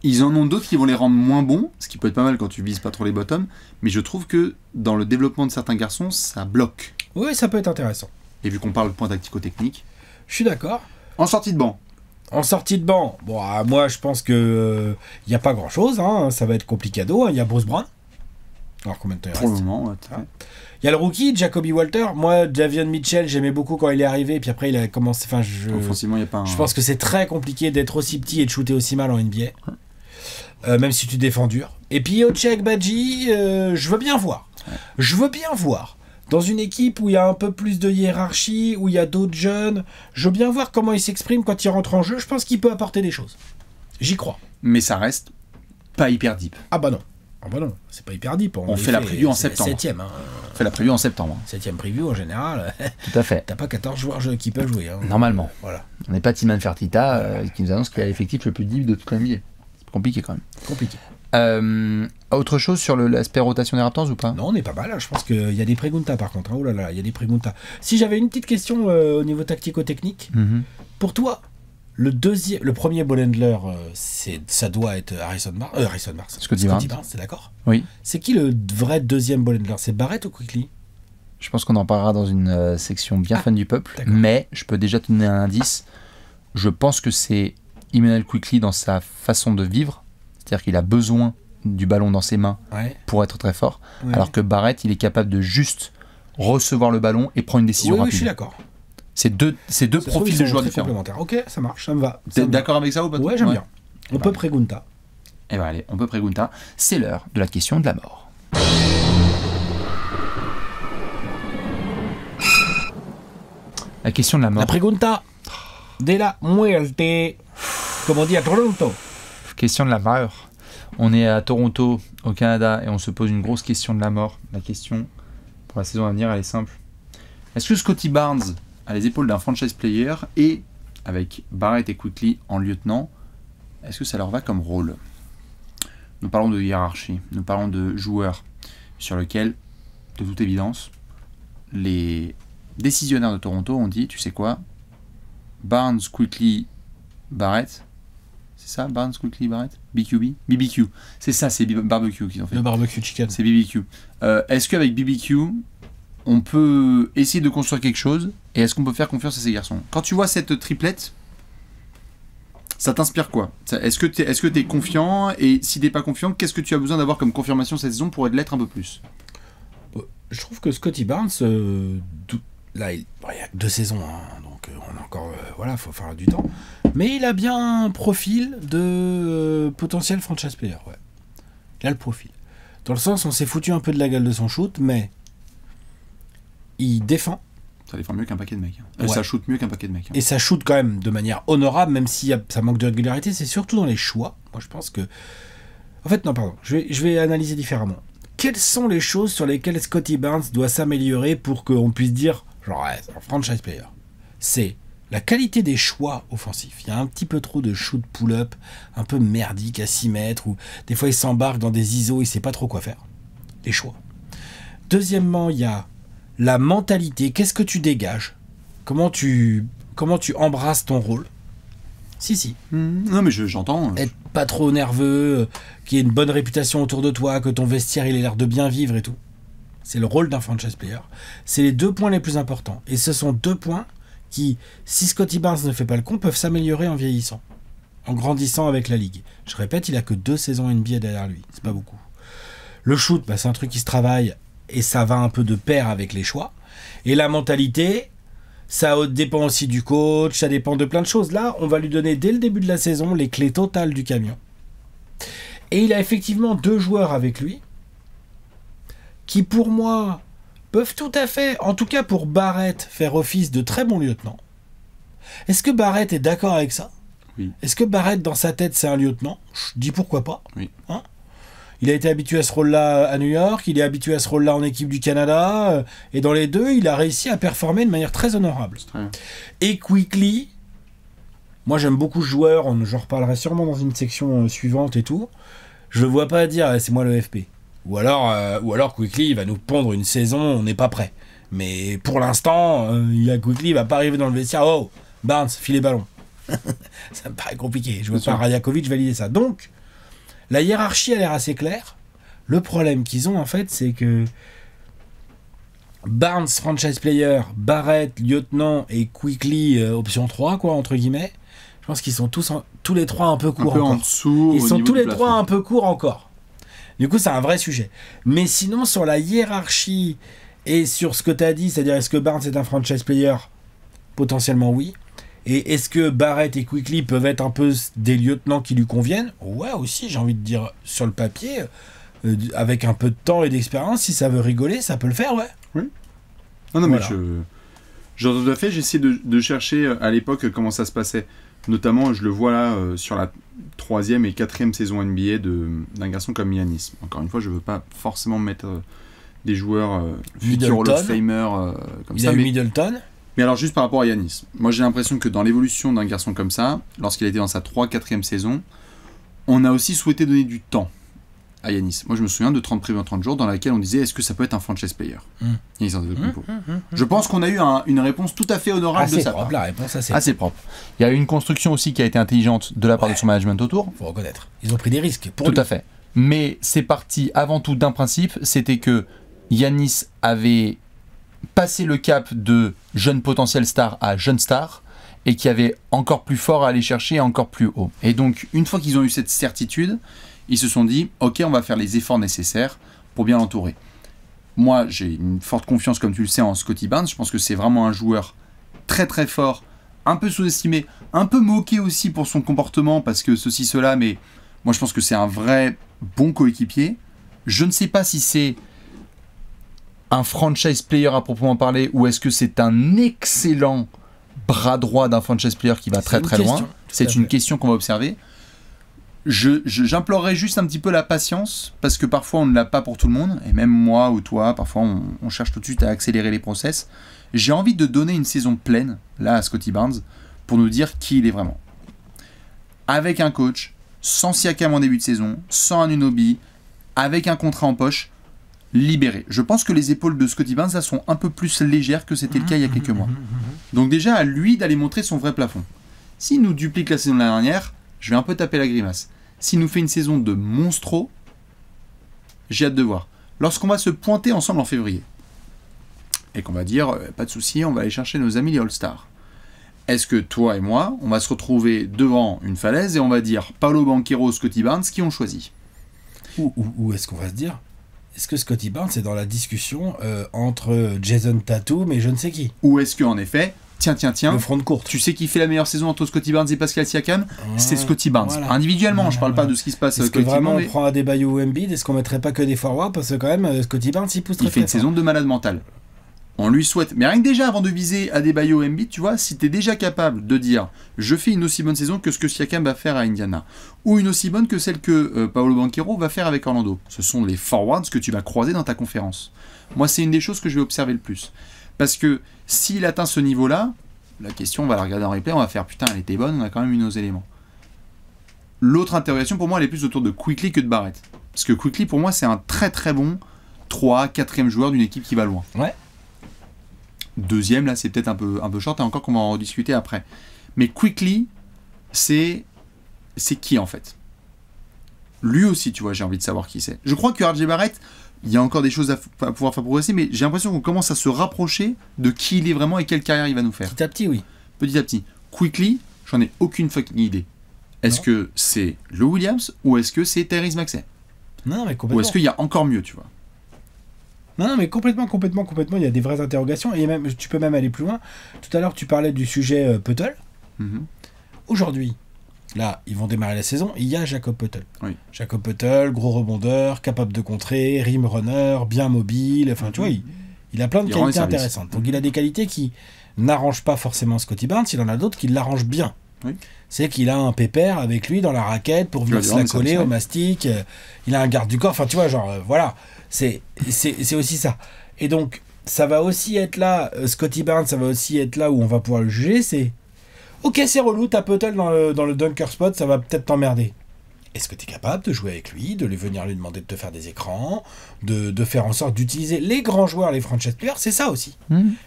Ils en ont d'autres qui vont les rendre moins bons, ce qui peut être pas mal quand tu vises pas trop les bottoms, mais je trouve que dans le développement de certains garçons, ça bloque. Oui, ça peut être intéressant. Et vu qu'on parle de point tactico-technique. Je suis d'accord. En sortie de banc. En sortie de banc, bon, moi je pense que il n'y a pas grand chose, hein, ça va être complicado. Il y a Bruce Brown. Alors combien de temps il Pour reste? le moment, ouais, tout à fait. Il y a le rookie, Jacoby Walter. Moi, Davion Mitchell, j'aimais beaucoup quand il est arrivé, puis après il a commencé. Enfin, Offensivement, il n'y a pas un... Je pense que c'est très compliqué d'être aussi petit et de shooter aussi mal en NBA. Même si tu défends dur. Et puis Ochai Agbaji, je veux bien voir. Ouais. Je veux bien voir. Dans une équipe où il y a un peu plus de hiérarchie, où il y a d'autres jeunes, je veux bien voir comment il s'exprime quand il rentre en jeu. Je pense qu'il peut apporter des choses. J'y crois. Mais ça reste pas hyper deep. Ah bah non. C'est pas hyper deep. On fait la preview en septembre. 7ème. Hein. On fait la preview en septembre. 7ème preview en général. Tout à fait. T'as pas 14 joueurs qui peuvent jouer. Hein. Normalement. Voilà. On n'est pas Timan Fertitta qui nous annonce qu'il a l'effectif le plus deep de toute la NBA. C'est compliqué quand même. Compliqué. Autre chose sur l'aspect rotation des Raptors ou pas? Non, on est pas mal. Je pense qu'il y a des preguntas par contre. Hein. Oh là là, il y a des preguntas. Si j'avais une petite question au niveau tactico-technique, pour toi, le premier ball handler, ça doit être Harrison Barnes. Scottie Barnes, c'est d'accord? Oui. C'est qui le vrai deuxième ball handler? C'est Barrett ou Quickly? Je pense qu'on en parlera dans une section bien fun du peuple. D'accord. Mais je peux déjà te donner un indice. Je pense que c'est Immanuel Quickley dans sa façon de vivre. C'est-à-dire qu'il a besoin du ballon dans ses mains pour être très fort. Ouais. Alors que Barrett, il est capable de juste recevoir le ballon et prendre une décision Oui, rapide. je suis d'accord. C'est deux profils de joueurs différents. Complémentaires. Ok, ça marche, ça me va. T'es d'accord avec ça ou pas? Ouais, j'aime bien. On peut pregunta. Eh ben allez, on peut pregunta. C'est l'heure de la question de la mort. La question de la mort. La pregunta de la muerte. Comme on dit à Toronto. Question de la mort. On est à Toronto, au Canada, et on se pose une grosse question de la mort. La question pour la saison à venir, elle est simple. Est-ce que Scotty Barnes a les épaules d'un franchise player et, avec Barrett et Quickley en lieutenant, est-ce que ça leur va comme rôle? Nous parlons de hiérarchie, nous parlons de joueurs sur lesquels, de toute évidence, les décisionnaires de Toronto ont dit, tu sais quoi, Barnes, Quickley, Barrett, c'est ça, Barnes, Quickley, Barrett, BBQ, c'est ça, c'est barbecue qu'ils ont fait. Le barbecue chicken. C'est BBQ. Est-ce qu'avec BBQ, on peut essayer de construire quelque chose, et est-ce qu'on peut faire confiance à ces garçons? Quand tu vois cette triplette, ça t'inspire quoi? Est-ce que t'es confiant? Et si t'es pas confiant, qu'est-ce que tu as besoin d'avoir comme confirmation cette saison pour l'être un peu plus? Je trouve que Scotty Barnes, là, il y a que 2 saisons, hein, donc on a encore, voilà, faut faire du temps. Mais il a bien un profil de potentiel franchise player, ouais. Il a le profil. Dans le sens, on s'est foutu un peu de la gueule de son shoot, mais il défend. Ça défend mieux qu'un paquet de mecs. Hein. Ouais. Ça shoot mieux qu'un paquet de mecs. Hein. Et ça shoot quand même de manière honorable, même si ça manque de régularité. C'est surtout dans les choix. Moi, je pense que... En fait, non, pardon. Je vais analyser différemment. Quelles sont les choses sur lesquelles Scotty Barnes doit s'améliorer pour qu'on puisse dire, genre, ouais, c'est un franchise player? C'est la qualité des choix offensifs. Il y a un petit peu trop de shoot pull-up, un peu merdique à 6 mètres, ou des fois il s'embarque dans des ISO, il sait pas trop quoi faire. Les choix. Deuxièmement, il y a la mentalité. Qu'est-ce que tu dégages? Comment tu embrasses ton rôle? Si. Non, mais j'entends. Être pas trop nerveux, qu'il y ait une bonne réputation autour de toi, que ton vestiaire il ait l'air de bien vivre et tout. C'est le rôle d'un franchise player. C'est les 2 points les plus importants. Et ce sont 2 points qui, si Scotty Barnes ne fait pas le con, peuvent s'améliorer en vieillissant, en grandissant avec la ligue. Je répète, il a que 2 saisons NBA derrière lui. C'est pas beaucoup. Le shoot, c'est un truc qui se travaille et ça va un peu de pair avec les choix. Et la mentalité, ça dépend aussi du coach, ça dépend de plein de choses. Là, on va lui donner dès le début de la saison les clés totales du camion. Et il a effectivement 2 joueurs avec lui qui, pour moi, peuvent tout à fait, en tout cas pour Barrett, faire office de très bon lieutenant. Est-ce que Barrett est d'accord avec ça? Oui. Est-ce que Barrett, dans sa tête, c'est un lieutenant? Je dis pourquoi pas. Oui. Hein? Il a été habitué à ce rôle-là à New York, il est habitué à ce rôle-là en équipe du Canada, et dans les 2, il a réussi à performer de manière très honorable. Très bien. Et Quickley, moi j'aime beaucoup ce joueur, j'en reparlerai sûrement dans une section suivante et tout. Je ne vois pas dire c'est moi le FP. Ou alors Quickley il va nous pondre une saison, on n'est pas prêt. Mais pour l'instant, Quickley il va pas arriver dans le vestiaire. Oh, Barnes, filet ballon. Ça me paraît compliqué. Je ne veux pas Rajakovic valider ça. Donc, la hiérarchie a l'air assez claire. Le problème qu'ils ont en fait, c'est que Barnes, franchise player, Barrett, lieutenant et Quickley, option 3, quoi, entre guillemets. Je pense qu'ils sont tous les 3 un peu courts encore. En dessous. Ils sont tous les 3 un peu courts encore. Du coup, c'est un vrai sujet. Mais sinon, sur la hiérarchie et sur ce que tu as dit, c'est-à-dire est-ce que Barnes est un franchise player? Potentiellement oui. Et est-ce que Barrett et Quickley peuvent être un peu des lieutenants qui lui conviennent? Ouais, aussi, j'ai envie de dire, sur le papier, avec un peu de temps et d'expérience, si ça veut rigoler, ça peut le faire, ouais. Oui. Non, Voilà. mais tout à fait, j'essaie de chercher à l'époque comment ça se passait. Notamment, je le vois là sur la 3e et 4e saison NBA d'un garçon comme Giannis. Encore une fois, je veux pas forcément mettre des joueurs futurs Hall of Famer comme Il ça. a eu Middleton. Mais alors, juste par rapport à Giannis, moi j'ai l'impression que dans l'évolution d'un garçon comme ça, lorsqu'il a été dans sa 3-4e saison, on a aussi souhaité donner du temps à Giannis. Moi je me souviens de 30 prévus en 30 jours dans laquelle on disait est-ce que ça peut être un franchise player Giannis Antetokounmpo. Je pense qu'on a eu une réponse tout à fait honorable de sa part. La réponse assez propre. Il y a eu une construction aussi qui a été intelligente de la part de son management autour. Faut reconnaître. Ils ont pris des risques. Tout à fait. Mais c'est parti avant tout d'un principe, c'était que Giannis avait passé le cap de jeune potentiel star à jeune star et qui avait encore plus fort à aller chercher, encore plus haut. Et donc, une fois qu'ils ont eu cette certitude, ils se sont dit, ok, on va faire les efforts nécessaires pour bien l'entourer. Moi, j'ai une forte confiance, comme tu le sais, en Scotty Barnes. Je pense que c'est vraiment un joueur très très fort, un peu sous-estimé, un peu moqué aussi pour son comportement, parce que ceci, cela, mais moi je pense que c'est un vrai bon coéquipier. Je ne sais pas si c'est un franchise player à proprement parler, ou est-ce que c'est un excellent bras droit d'un franchise player qui va très très loin? C'est une question qu'on va observer. J'implorerais juste un petit peu la patience, parce que parfois on ne l'a pas pour tout le monde, et même moi ou toi, parfois on cherche tout de suite à accélérer les process. J'ai envie de donner une saison pleine, là, à Scottie Barnes, pour nous dire qui il est vraiment. Avec un coach, sans Siakam en début de saison, sans Anunoby, avec un contrat en poche, libéré. Je pense que les épaules de Scottie Barnes là, sont un peu plus légères que c'était le cas il y a quelques mois. Donc déjà, à lui d'aller montrer son vrai plafond. S'il nous duplique la saison de l'année dernière, je vais un peu taper la grimace. S'il nous fait une saison de monstro, j'ai hâte de voir. Lorsqu'on va se pointer ensemble en février, et qu'on va dire, pas de souci, on va aller chercher nos amis les All-Stars. Est-ce que toi et moi, on va se retrouver devant une falaise et on va dire Paolo Banchero, Scottie Barnes, qui ont choisi? Ou est-ce qu'on va se dire, est-ce que Scottie Barnes est dans la discussion entre Jason Tatum et je ne sais qui? Ou est-ce qu'en effet, tiens, Le front de courte. tu sais qui fait la meilleure saison entre Scottie Barnes et Pascal Siakam? C'est Scottie Barnes. Voilà. Individuellement, je parle pas de ce qui se passe est-ce que collectivement. vraiment on prend Adebayo ou Embiid? Est-ce qu'on mettrait pas que des forwards? Parce que quand même, Scottie Barnes, il pousse très il fait une saison de malade mental. On lui souhaite. Mais rien que déjà, avant de viser Adebayo ou Embiid, tu vois, si tu es déjà capable de dire je fais une aussi bonne saison que ce que Siakam va faire à Indiana, ou une aussi bonne que celle que Paolo Banchero va faire avec Orlando, ce sont les forwards que tu vas croiser dans ta conférence. Moi, c'est une des choses que je vais observer le plus. Parce que s'il atteint ce niveau-là, la question, on va la regarder en replay, on va faire putain, elle était bonne, on a quand même eu nos éléments. L'autre interrogation, pour moi, elle est plus autour de Quickley que de Barrett. Parce que Quickley, pour moi, c'est un très très bon 3, 4e joueur d'une équipe qui va loin. Ouais. Deuxième, là, c'est peut-être un peu short, et encore qu'on va en rediscuter après. Mais Quickley, c'est qui, en fait? Lui aussi, tu vois, j'ai envie de savoir qui c'est. Je crois que RJ Barrett, il y a encore des choses à pouvoir faire progresser, mais j'ai l'impression qu'on commence à se rapprocher de qui il est vraiment et quelle carrière il va nous faire. Petit à petit, oui. Petit à petit. Quickly, j'en ai aucune fucking idée. Est-ce que c'est Lou Williams ou est-ce que c'est Tyrese Maxey? Non, mais complètement. Ou est-ce qu'il y a encore mieux, tu vois? Non, mais complètement, il y a des vraies interrogations, et même, tu peux même aller plus loin. Tout à l'heure, tu parlais du sujet Poeltl. Aujourd'hui, là, ils vont démarrer la saison, il y a Jakob Poeltl. Oui. Jakob Poeltl, gros rebondeur, capable de contrer, rim runner, bien mobile, enfin, tu vois, il a plein de qualités intéressantes. Donc, il a des qualités qui n'arrangent pas forcément Scottie Barnes, il en a d'autres qui l'arrangent bien. Oui. C'est qu'il a un pépère avec lui dans la raquette pour venir se la coller au mastic, il a un garde du corps, enfin, tu vois, genre, voilà. C'est aussi ça. Et donc, ça va aussi être là, Scottie Barnes, ça va aussi être là où on va pouvoir le juger, c'est... Ok, c'est relou, t'as Poeltl dans le dunker spot, ça va peut-être t'emmerder. Est-ce que tu es capable de jouer avec lui, de venir lui demander de te faire des écrans, de faire en sorte d'utiliser les grands joueurs, les franchise players? C'est ça aussi.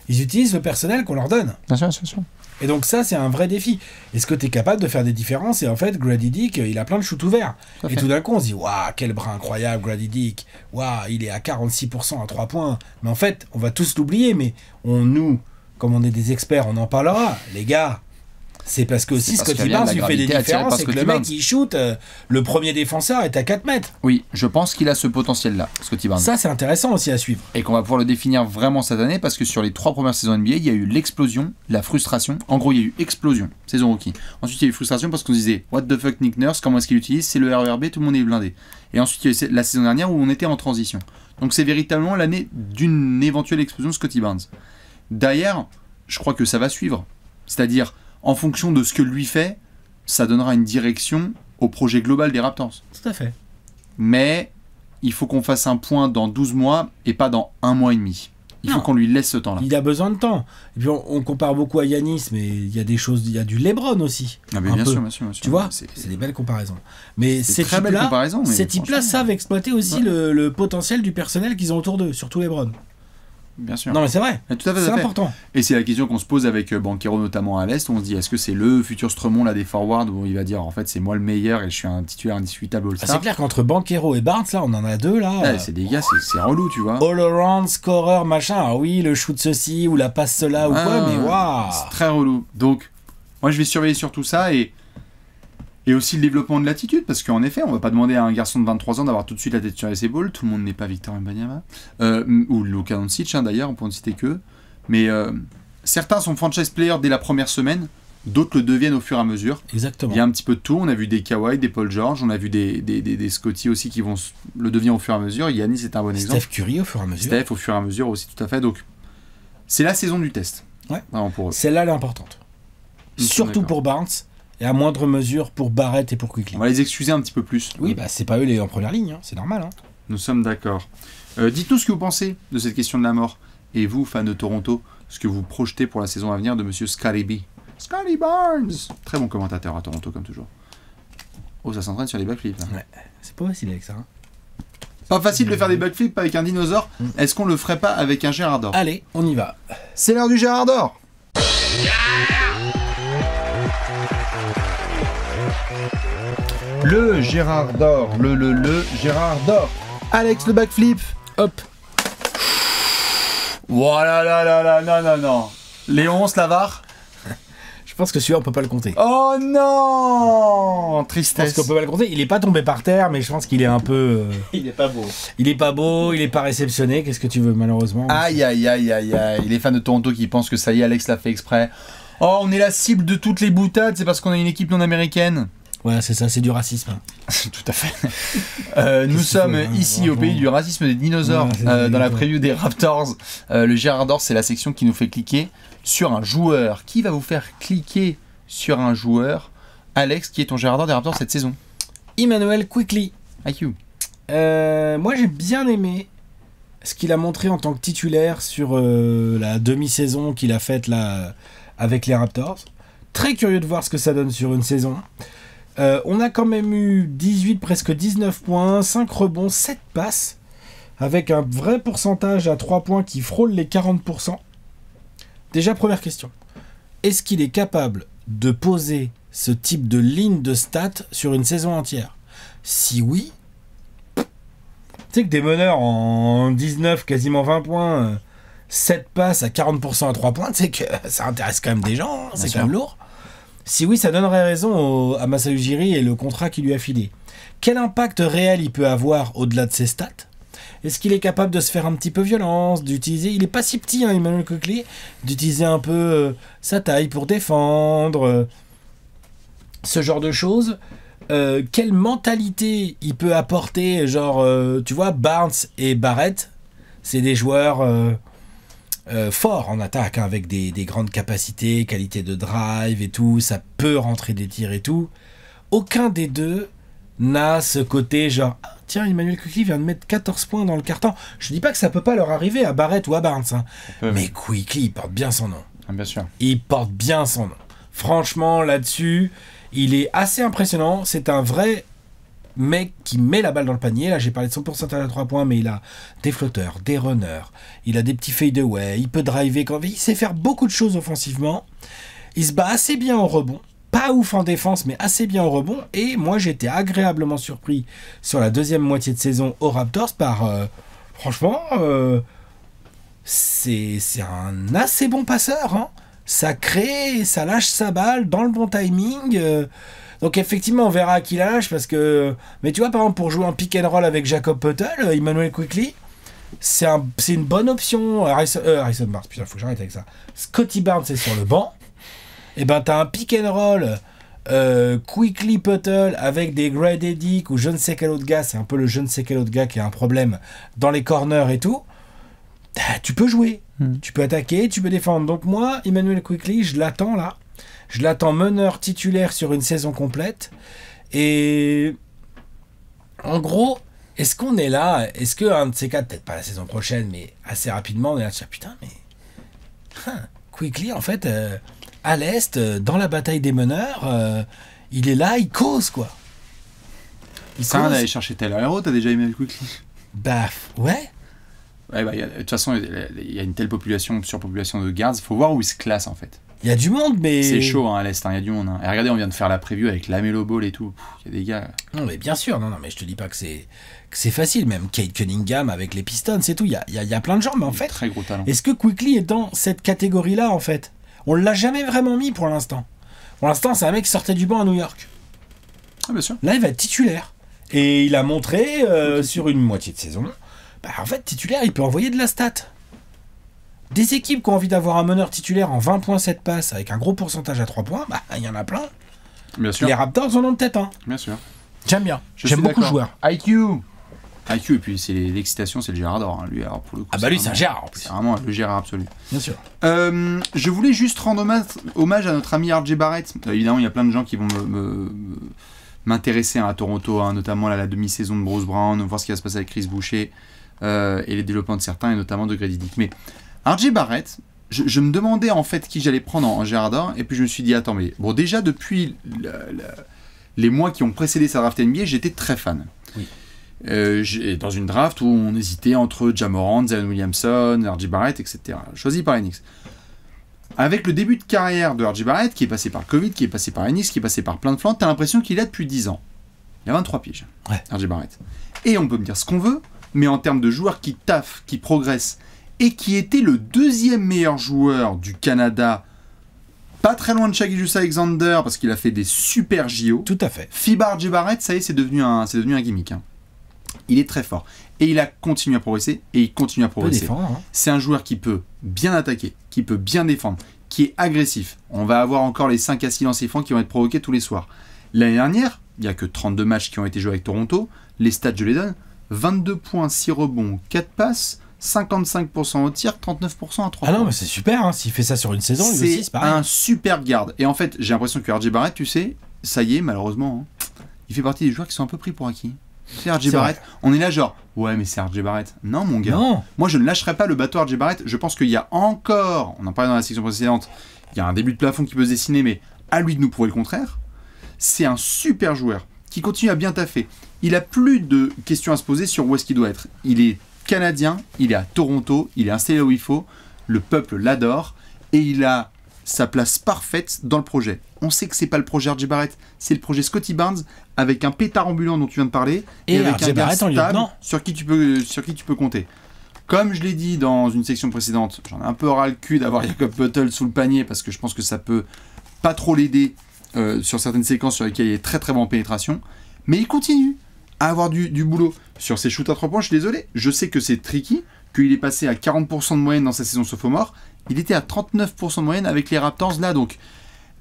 Ils utilisent le personnel qu'on leur donne. Bien sûr, bien sûr. Et donc ça, c'est un vrai défi. Est-ce que tu es capable de faire des différences? Et en fait, Grady Dick, il a plein de shoots ouverts. Et tout d'un coup, on se dit, waouh, quel bras incroyable, Grady Dick. Waouh, il est à 46% à 3 points. Mais en fait, on va tous l'oublier. Mais nous, comme on est des experts, on en parlera. Les gars, c'est parce que aussi Scottie Barnes lui fait des différences et que le mec, il shoot, le premier défenseur est à 4 mètres. Oui, je pense qu'il a ce potentiel-là, Scottie Barnes. Ça, c'est intéressant aussi à suivre. Et qu'on va pouvoir le définir vraiment cette année, parce que sur les 3 premières saisons NBA, il y a eu l'explosion, la frustration. En gros, il y a eu explosion, saison rookie. Ensuite, il y a eu frustration parce qu'on se disait, what the fuck Nick Nurse, comment est-ce qu'il utilise? C'est le RERB, tout le monde est blindé. Et ensuite, il y a eu la saison dernière où on était en transition. Donc c'est véritablement l'année d'une éventuelle explosion de Scottie Barnes. Derrière, je crois que ça va suivre. C'est-à-dire, en fonction de ce que lui fait, ça donnera une direction au projet global des Raptors. Tout à fait. Mais il faut qu'on fasse un point dans 12 mois et pas dans 1 mois et demi. Il faut qu'on lui laisse ce temps-là. Il a besoin de temps. Et puis on compare beaucoup à Giannis, mais il y a des choses, il y a du LeBron aussi. Ah bien sûr. Tu vois, c'est des belles comparaisons. Mais ces types-là savent exploiter aussi le potentiel du personnel qu'ils ont autour d'eux, surtout LeBron. Bien sûr. Non mais c'est vrai, tout à fait, c'est important. Et c'est la question qu'on se pose avec Banchero notamment à l'Est, où on se dit est-ce que c'est le futur Stremont là des forwards où il va dire en fait c'est moi le meilleur et je suis un titulaire indiscutable All-Star. C'est clair qu'entre Banchero et Barnes là on en a 2 là. Ouais, c'est des gars, c'est relou tu vois. All around scorer machin, ah oui le shoot ceci ou la passe cela ou quoi, mais waouh. C'est très relou. Donc moi je vais surveiller sur tout ça et aussi le développement de l'attitude, parce qu'en effet, on va pas demander à un garçon de 23 ans d'avoir tout de suite la tête sur les épaules, tout le monde n'est pas Victor Wembanyama, ou Luka Doncic d'ailleurs, on peut en citer que, mais certains sont franchise players dès la première semaine, d'autres le deviennent au fur et à mesure. Exactement. Il y a un petit peu de tout. On a vu des Kawhi, des Paul George, on a vu des Scotty aussi qui vont le devenir au fur et à mesure. Yannis est un bon exemple. Steph Curry au fur et à mesure. Steph au fur et à mesure aussi, tout à fait. Donc, c'est la saison du test. Ouais. Vraiment pour eux. Celle-là, elle est importante. Nous sommes Surtout d'accord. pour Barnes et à moindre mesure pour Barrett et pour Quickly. On va les excuser un petit peu plus. Oui, bah c'est pas eux les en première ligne, hein. C'est normal. Hein. Nous sommes d'accord. Dites-nous ce que vous pensez de cette question de la mort. Et vous, fans de Toronto, ce que vous projetez pour la saison à venir de Monsieur Scotty B. Scotty Barnes. Très bon commentateur à Toronto, comme toujours. Oh, ça s'entraîne sur les backflips. Là. Ouais. C'est pas facile avec ça. Hein. Pas facile de faire des backflips avec un dinosaure. Est-ce qu'on le ferait pas avec un Gérard d'or? Allez, on y va. C'est l'heure du Gérard d'or. Le Gérard d'or. Le Gérard d'or. Alex, le backflip. Hop. Voilà, non. Léon Slavar. Je pense que celui-là, on peut pas le compter. Oh non, Je pense tristesse. qu'on peut pas le compter. Il est pas tombé par terre, mais je pense qu'il est un peu. Il est pas beau. Il est pas beau, il est pas réceptionné. Qu'est-ce que tu veux, malheureusement. Aïe. Les fans de Toronto qui pensent que ça y est, Alex l'a fait exprès. Oh, on est la cible de toutes les boutades, c'est parce qu'on a une équipe non américaine. Ouais, c'est ça, c'est du racisme. Tout à fait. Nous sommes qu'il faut, ici franchement. au pays du racisme des dinosaures. Ouais, c'est Dans la dinosaures. preview des Raptors, le Gérard d'or, c'est la section qui nous fait cliquer sur un joueur. Qui va vous faire cliquer sur un joueur? Alex, qui est ton Gérard d'or des Raptors cette saison? Emmanuel Quickly. IQ. Moi, j'ai bien aimé ce qu'il a montré en tant que titulaire sur la demi-saison qu'il a faite là avec les Raptors. Très curieux de voir ce que ça donne sur une saison. On a quand même eu 18, presque 19 points, 5 rebonds, 7 passes, avec un vrai pourcentage à 3 points qui frôle les 40%. Déjà, première question. Est-ce qu'il est capable de poser ce type de ligne de stats sur une saison entière? Si oui, tu sais que des meneurs en 19, quasiment 20 points, 7 passes à 40% à 3 points, tu sais que ça intéresse quand même des gens, hein, c'est sûr. quand même lourd. Si oui, ça donnerait raison à Masai Ujiri et le contrat qu'il lui a filé. Quel impact réel il peut avoir au-delà de ses stats? Est-ce qu'il est capable de se faire un petit peu violence, d'utiliser... Il est pas si petit, hein, Emmanuel Quickly, d'utiliser un peu sa taille pour défendre, ce genre de choses. Quelle mentalité il peut apporter, genre, tu vois, Barnes et Barrett, c'est des joueurs forts en attaque, hein, avec des grandes capacités, qualité de drive et tout, ça peut rentrer des tirs et tout. Aucun des deux n'a ce côté genre, ah, tiens, Emmanuel Quickly vient de mettre 14 points dans le carton. Je dis pas que ça peut pas leur arriver à Barrett ou à Barnes, hein, mais Quickly, il porte bien son nom. Ah, bien sûr. Il porte bien son nom. Franchement, là-dessus, il est assez impressionnant. C'est un vrai mec qui met la balle dans le panier. Là, j'ai parlé de son pourcentage à 3 points, mais il a des flotteurs, des runners, il a des petits fadeaway, il peut driver quand il sait faire beaucoup de choses offensivement. Il se bat assez bien au rebond. Pas ouf en défense, mais assez bien au rebond. Et moi, j'étais agréablement surpris sur la deuxième moitié de saison aux Raptors par... franchement, c'est un assez bon passeur. Hein. Ça crée, ça lâche sa balle dans le bon timing. Donc effectivement, on verra à qui la lâche. Parce que... Mais tu vois, par exemple, pour jouer en pick and roll avec Jacob Poeltl, Emmanuel Quickly, c'est une bonne option. Harrison Barnes, putain, faut que j'arrête avec ça. Scotty Barnes est sur le banc. Et ben t'as un pick and roll Quickly Poeltl avec des Grady Dick ou je ne sais quel autre gars, c'est un peu le je ne sais quel autre gars qui a un problème dans les corners et tout. Tu peux jouer, tu peux attaquer, tu peux défendre. Donc moi, Emmanuel Quickly, je l'attends là. Je l'attends meneur titulaire sur une saison complète. Et en gros, est-ce qu'on est là? Est-ce qu'un de ces quatre, peut-être pas la saison prochaine, mais assez rapidement, on est là de se dire putain, mais Quickly, en fait, à l'Est, dans la bataille des meneurs, il est là, il cause, quoi. Il Ça rien cause. d'aller chercher Tyler Hero, t'as déjà aimé Quickly? Bah, ouais. Ouais, bah, de toute façon, il y a une telle surpopulation de guards, il faut voir où ils se classent en fait. Il y a du monde, mais... C'est chaud hein, à l'Est, il y a du monde. Hein. Et regardez, on vient de faire la preview avec la Melo Ball et tout. Il y a des gars. Non, mais bien sûr, non, mais je te dis pas que c'est facile, même Kate Cunningham avec les Pistons, c'est tout. Il y a plein de gens, mais en fait, Très gros talent. est-ce que Quickly est dans cette catégorie-là, en fait? On l'a jamais vraiment mis pour l'instant. Pour l'instant, c'est un mec qui sortait du banc à New York. Ah, bien sûr. Là, il va être titulaire. Et il a montré sur une moitié de saison, bah, en fait, titulaire, il peut envoyer de la stat. Des équipes qui ont envie d'avoir un meneur titulaire en 20,7 passes avec un gros pourcentage à 3 points, bah il y en a plein. Bien sûr. Les Raptors en ont peut-être un. Bien sûr. J'aime bien. Je J'aime suis beaucoup le d'accord. joueur. IQ, et puis c'est l'excitation, c'est le Gérard d'or, hein, lui. Alors pour le coup, Ah bah lui, c'est vraiment- un Gérard en plus. C'est vraiment le Gérard absolu. Bien sûr. Je voulais juste rendre hommage à notre ami RJ Barrett. Évidemment, il y a plein de gens qui vont m'intéresser à Toronto, hein, notamment la demi-saison de Bruce Brown, voir ce qui va se passer avec Chris Boucher et les développements de certains, et notamment de Grady Dick. Mais RJ Barrett, je me demandais en fait qui j'allais prendre en Gérard d'or, et puis je me suis dit, attends, mais bon, déjà depuis les mois qui ont précédé sa draft NBA, j'étais très fan. Oui. Dans une draft où on hésitait entre Ja Morant, Zion Williamson, RJ Barrett, etc. Choisi par Enix. Avec le début de carrière de RJ Barrett, qui est passé par le Covid, qui est passé par Enix, qui est passé par plein de flancs, t'as l'impression qu'il est là depuis 10 ans. Il a 23 piges, Ouais. RJ Barrett. Et on peut me dire ce qu'on veut, mais en termes de joueur qui taffe, qui progresse, et qui était le deuxième meilleur joueur du Canada, pas très loin de Shai Gilgeous-Alexander, parce qu'il a fait des super JO. Tout à fait. FIBA RJ Barrett, ça y est, c'est devenu un gimmick. Hein. Il est très fort. Et il a continué à progresser, et il continue à On peut progresser. défendre. Hein. C'est un joueur qui peut bien attaquer, qui peut bien défendre, qui est agressif. On va avoir encore les 5 à 6 lancers francs qui vont être provoqués tous les soirs. L'année dernière, il n'y a que 32 matchs qui ont été joués avec Toronto. Les stats, je les donne. 22 points, 6 rebonds, 4 passes, 55% au tir, 39% à 3 Ah non, points. mais c'est super. Hein. S'il fait ça sur une saison, lui aussi, C'est c'est pareil. un super garde. Et en fait, j'ai l'impression que RJ Barrett, tu sais, ça y est, malheureusement, hein, il fait partie des joueurs qui sont un peu pris pour acquis. C'est RJ C'est Barrett. On est là genre, ouais, mais c'est RJ Barrett. Non, mon gars. Non. Moi, je ne lâcherai pas le bateau RJ Barrett. Je pense qu'il y a encore, on en parlait dans la section précédente, il y a un début de plafond qui peut se dessiner, mais à lui de nous prouver le contraire. C'est un super joueur qui continue à bien taffer. Il a plus de questions à se poser sur où est-ce qu'il doit être. Il est canadien, il est à Toronto, il est installé où il faut, le peuple l'adore, et il a sa place parfaite dans le projet. On sait que c'est pas le projet RJ Barrett, c'est le projet Scottie Barnes, avec un pétard ambulant dont tu viens de parler, Et avec RJ un gars Barrett en stable lieutenant. sur qui tu peux compter. Comme je l'ai dit dans une section précédente, j'en ai un peu ras le cul d'avoir Jakob Poeltl sous le panier, parce que je pense que ça peut pas trop l'aider sur certaines séquences sur lesquelles il est très très bon en pénétration, mais il continue à avoir du boulot. Sur ses shoots à 3 points, je suis désolé, je sais que c'est tricky, qu'il est passé à 40% de moyenne dans sa saison sophomore, il était à 39% de moyenne avec les Raptors là, donc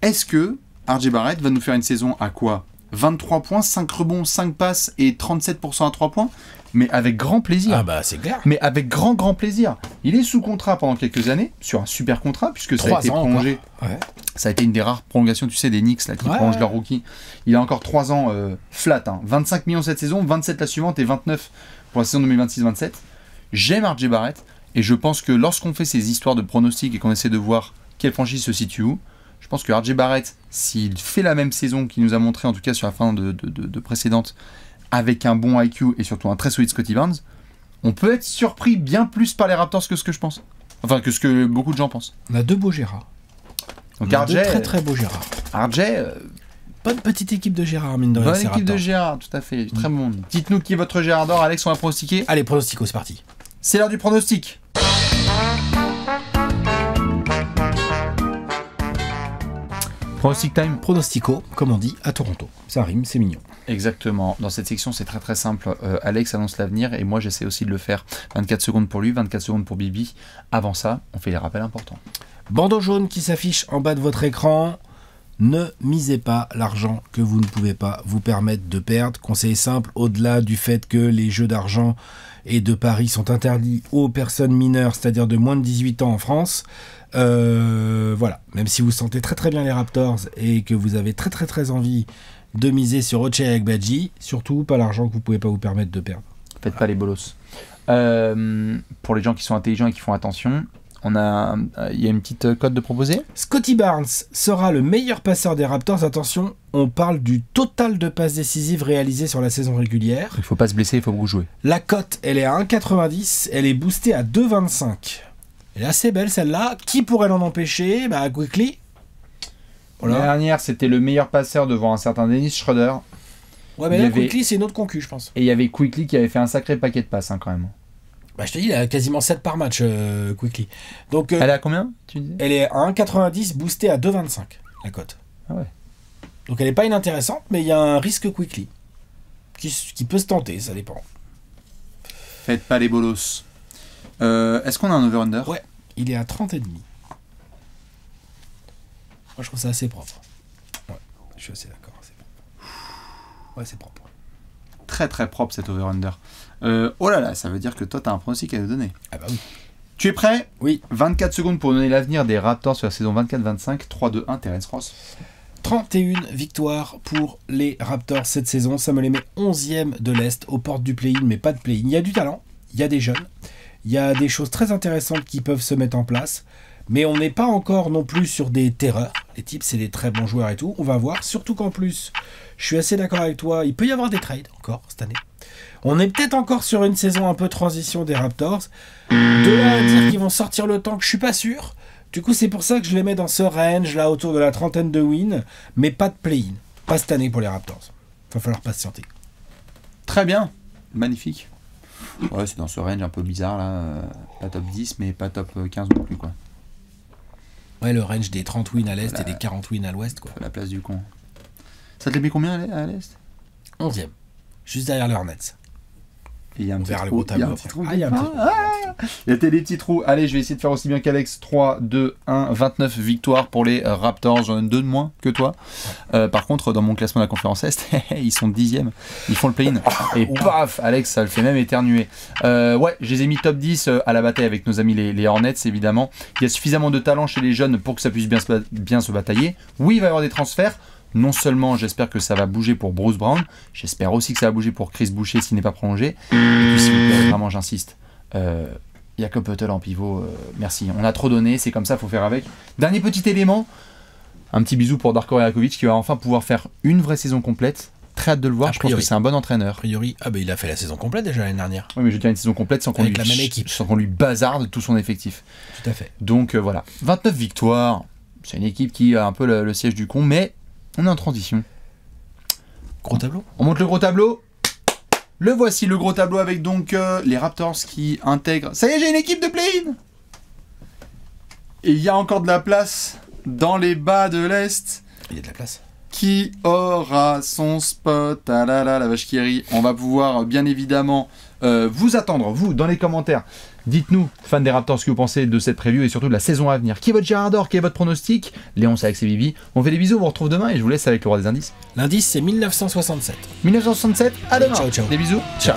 est-ce que RJ Barrett va nous faire une saison à quoi 23 points, 5 rebonds, 5 passes et 37% à 3 points? Mais avec grand plaisir. Ah bah c'est clair. Mais avec grand plaisir. Il est sous contrat pendant quelques années, sur un super contrat, puisque ça a 3 été ans prolongé. encore. Ouais. Ça a été une des rares prolongations, tu sais, des Knicks là, qui Ouais, prolongent ouais. leur rookie. Il a encore 3 ans flat. Hein. 25 millions cette saison, 27 la suivante et 29 pour la saison 2026-27. J'aime RJ Barrett et je pense que lorsqu'on fait ces histoires de pronostics et qu'on essaie de voir quelle franchise se situe où, je pense que RJ Barrett, s'il fait la même saison qu'il nous a montré, en tout cas sur la fin de précédente, avec un bon IQ et surtout un très solide Scottie Barnes, on peut être surpris bien plus par les Raptors que ce que je pense. Enfin, que ce que beaucoup de gens pensent. On a 2 beaux Gérards. Donc On a RJ, 2 très très beaux Gérards. RJ Bonne petite équipe de Gérard, mine de rien. bonne ces équipe de Raptors. Gérard, tout à fait, très bon. Dites-nous qui est votre Gérard d'or, Alex, on va pronostiquer. Allez, pronostico, c'est parti. C'est l'heure du pronostic. Pronostic time. Pronostico, comme on dit, à Toronto. Ça rime, c'est mignon. Exactement. Dans cette section, c'est très très simple. Alex annonce l'avenir et moi j'essaie aussi de le faire. 24 secondes pour lui, 24 secondes pour Bibi. Avant ça, on fait les rappels importants. Bandeau jaune qui s'affiche en bas de votre écran. Ne misez pas l'argent que vous ne pouvez pas vous permettre de perdre. Conseil simple, au-delà du fait que les jeux d'argent et de paris sont interdits aux personnes mineures, c'est-à-dire de moins de 18 ans en France. Voilà, même si vous sentez très très bien les Raptors et que vous avez très très très envie de miser sur Ochai Agbaji, surtout pas l'argent que vous pouvez pas vous permettre de perdre. Faites pas les bolos. Pour les gens qui sont intelligents et qui font attention, il y a une petite code de proposer. Scottie Barnes sera le meilleur passeur des Raptors. Attention, on parle du total de passes décisives réalisées sur la saison régulière. Il faut pas se blesser, il faut beaucoup jouer. La cote, elle est à 1,90, elle est boostée à 2,25. Elle est assez belle celle-là. Qui pourrait l'en empêcher? Bah, Quickly. L'année Voilà. dernière, c'était le meilleur passeur devant un certain Dennis Schroeder. Ouais, mais il y là, avait- Quickly, c'est une autre concu, je pense. Et il y avait Quickly qui avait fait un sacré paquet de passes hein, quand même. Bah, je te dis, il a quasiment 7 par match, Quickly. Donc, Elle est à combien, tu disais? elle est à 1,90, boostée à 2,25, la cote. Ah ouais. Donc, elle n'est pas inintéressante, mais il y a un risque Quickly. Qui peut se tenter, ça dépend. Faites pas les bolos. Est-ce qu'on a un over-under? Ouais. il est à 30,5. Moi, je trouve ça assez propre. Ouais, je suis assez d'accord. C'est propre. Ouais, c'est propre. Très très propre cet over-under. Oh là là, ça veut dire que toi, t'as un pronostic à nous donner. Ah bah oui. Tu es prêt? Oui. 24 secondes pour donner l'avenir des Raptors sur la saison 24-25. 3-2-1, Terence Ross. 31 victoires pour les Raptors cette saison. Ça me les met 11e de l'Est, aux portes du play-in, mais pas de play-in. Il y a du talent, il y a des jeunes, il y a des choses très intéressantes qui peuvent se mettre en place, mais on n'est pas encore non plus sur des terreurs. Les types, c'est des très bons joueurs et tout. On va voir, surtout qu'en plus, je suis assez d'accord avec toi, il peut y avoir des trades encore cette année. On est peut-être encore sur une saison un peu transition des Raptors. De là à dire qu'ils vont sortir le tank, je suis pas sûr. Du coup, c'est pour ça que je les mets dans ce range, là, autour de la 30aine de wins, mais pas de play-in. Pas cette année pour les Raptors. Il va falloir patienter. Très bien. Magnifique. Ouais, c'est dans ce range un peu bizarre, là. Pas top 10, mais pas top 15 non plus, quoi. Ouais, le range des 30 wins à l'Est et des 40 wins à l'Ouest, quoi. La place du con. Ça te les met combien à l'Est? 11e. Juste derrière les Hornets. Et il y a un petit Vers le trou. gros tableau. Il y a des petits trous. Allez, je vais essayer de faire aussi bien qu'Alex. 3, 2, 1, 29 victoires pour les Raptors. J'en ai 2 de moins que toi. Par contre, dans mon classement de la conférence Est, ils sont 10e. Ils font le play-in. Et paf, Alex, ça le fait même éternuer. Ouais, je les ai mis top 10 à la bataille avec nos amis les Hornets, évidemment. Il y a suffisamment de talent chez les jeunes pour que ça puisse bien se batailler. Oui, il va y avoir des transferts. Non seulement j'espère que ça va bouger pour Bruce Brown, j'espère aussi que ça va bouger pour Chris Boucher s'il n'est pas prolongé. Et puis s'il vous plaît, vraiment j'insiste, Jakob Poeltl en pivot, merci. On a trop donné, c'est comme ça, faut faire avec. Dernier petit élément, un petit bisou pour Darko Rajakovic qui va enfin pouvoir faire une vraie saison complète. Très hâte de le voir, je pense que c'est un bon entraîneur. A priori, il a fait la saison complète déjà l'année dernière. Oui, mais je veux dire une saison complète sans qu'on lui bazarde tout son effectif. Tout à fait. Donc voilà, 29 victoires, c'est une équipe qui a un peu le siège du con, mais on est en transition. Gros tableau. On monte le gros tableau. Le voici, le gros tableau avec donc les Raptors qui intègrent... Ça y est, j'ai une équipe de play-in. Et il y a encore de la place dans les bas de l'Est. Il y a de la place. Qui aura son spot? Ah là là, la vache qui rit. On va pouvoir bien évidemment vous attendre, vous, dans les commentaires. Dites-nous, fans des Raptors, ce que vous pensez de cette preview et surtout de la saison à venir. Qui est votre Gérard d'or? Qui est votre pronostic? Léon, c'est avec ses Bibi. On fait des bisous, on vous retrouve demain et je vous laisse avec le roi des indices. L'indice, c'est 1967. 1967, à demain. Ciao, ciao. Des bisous. Ciao.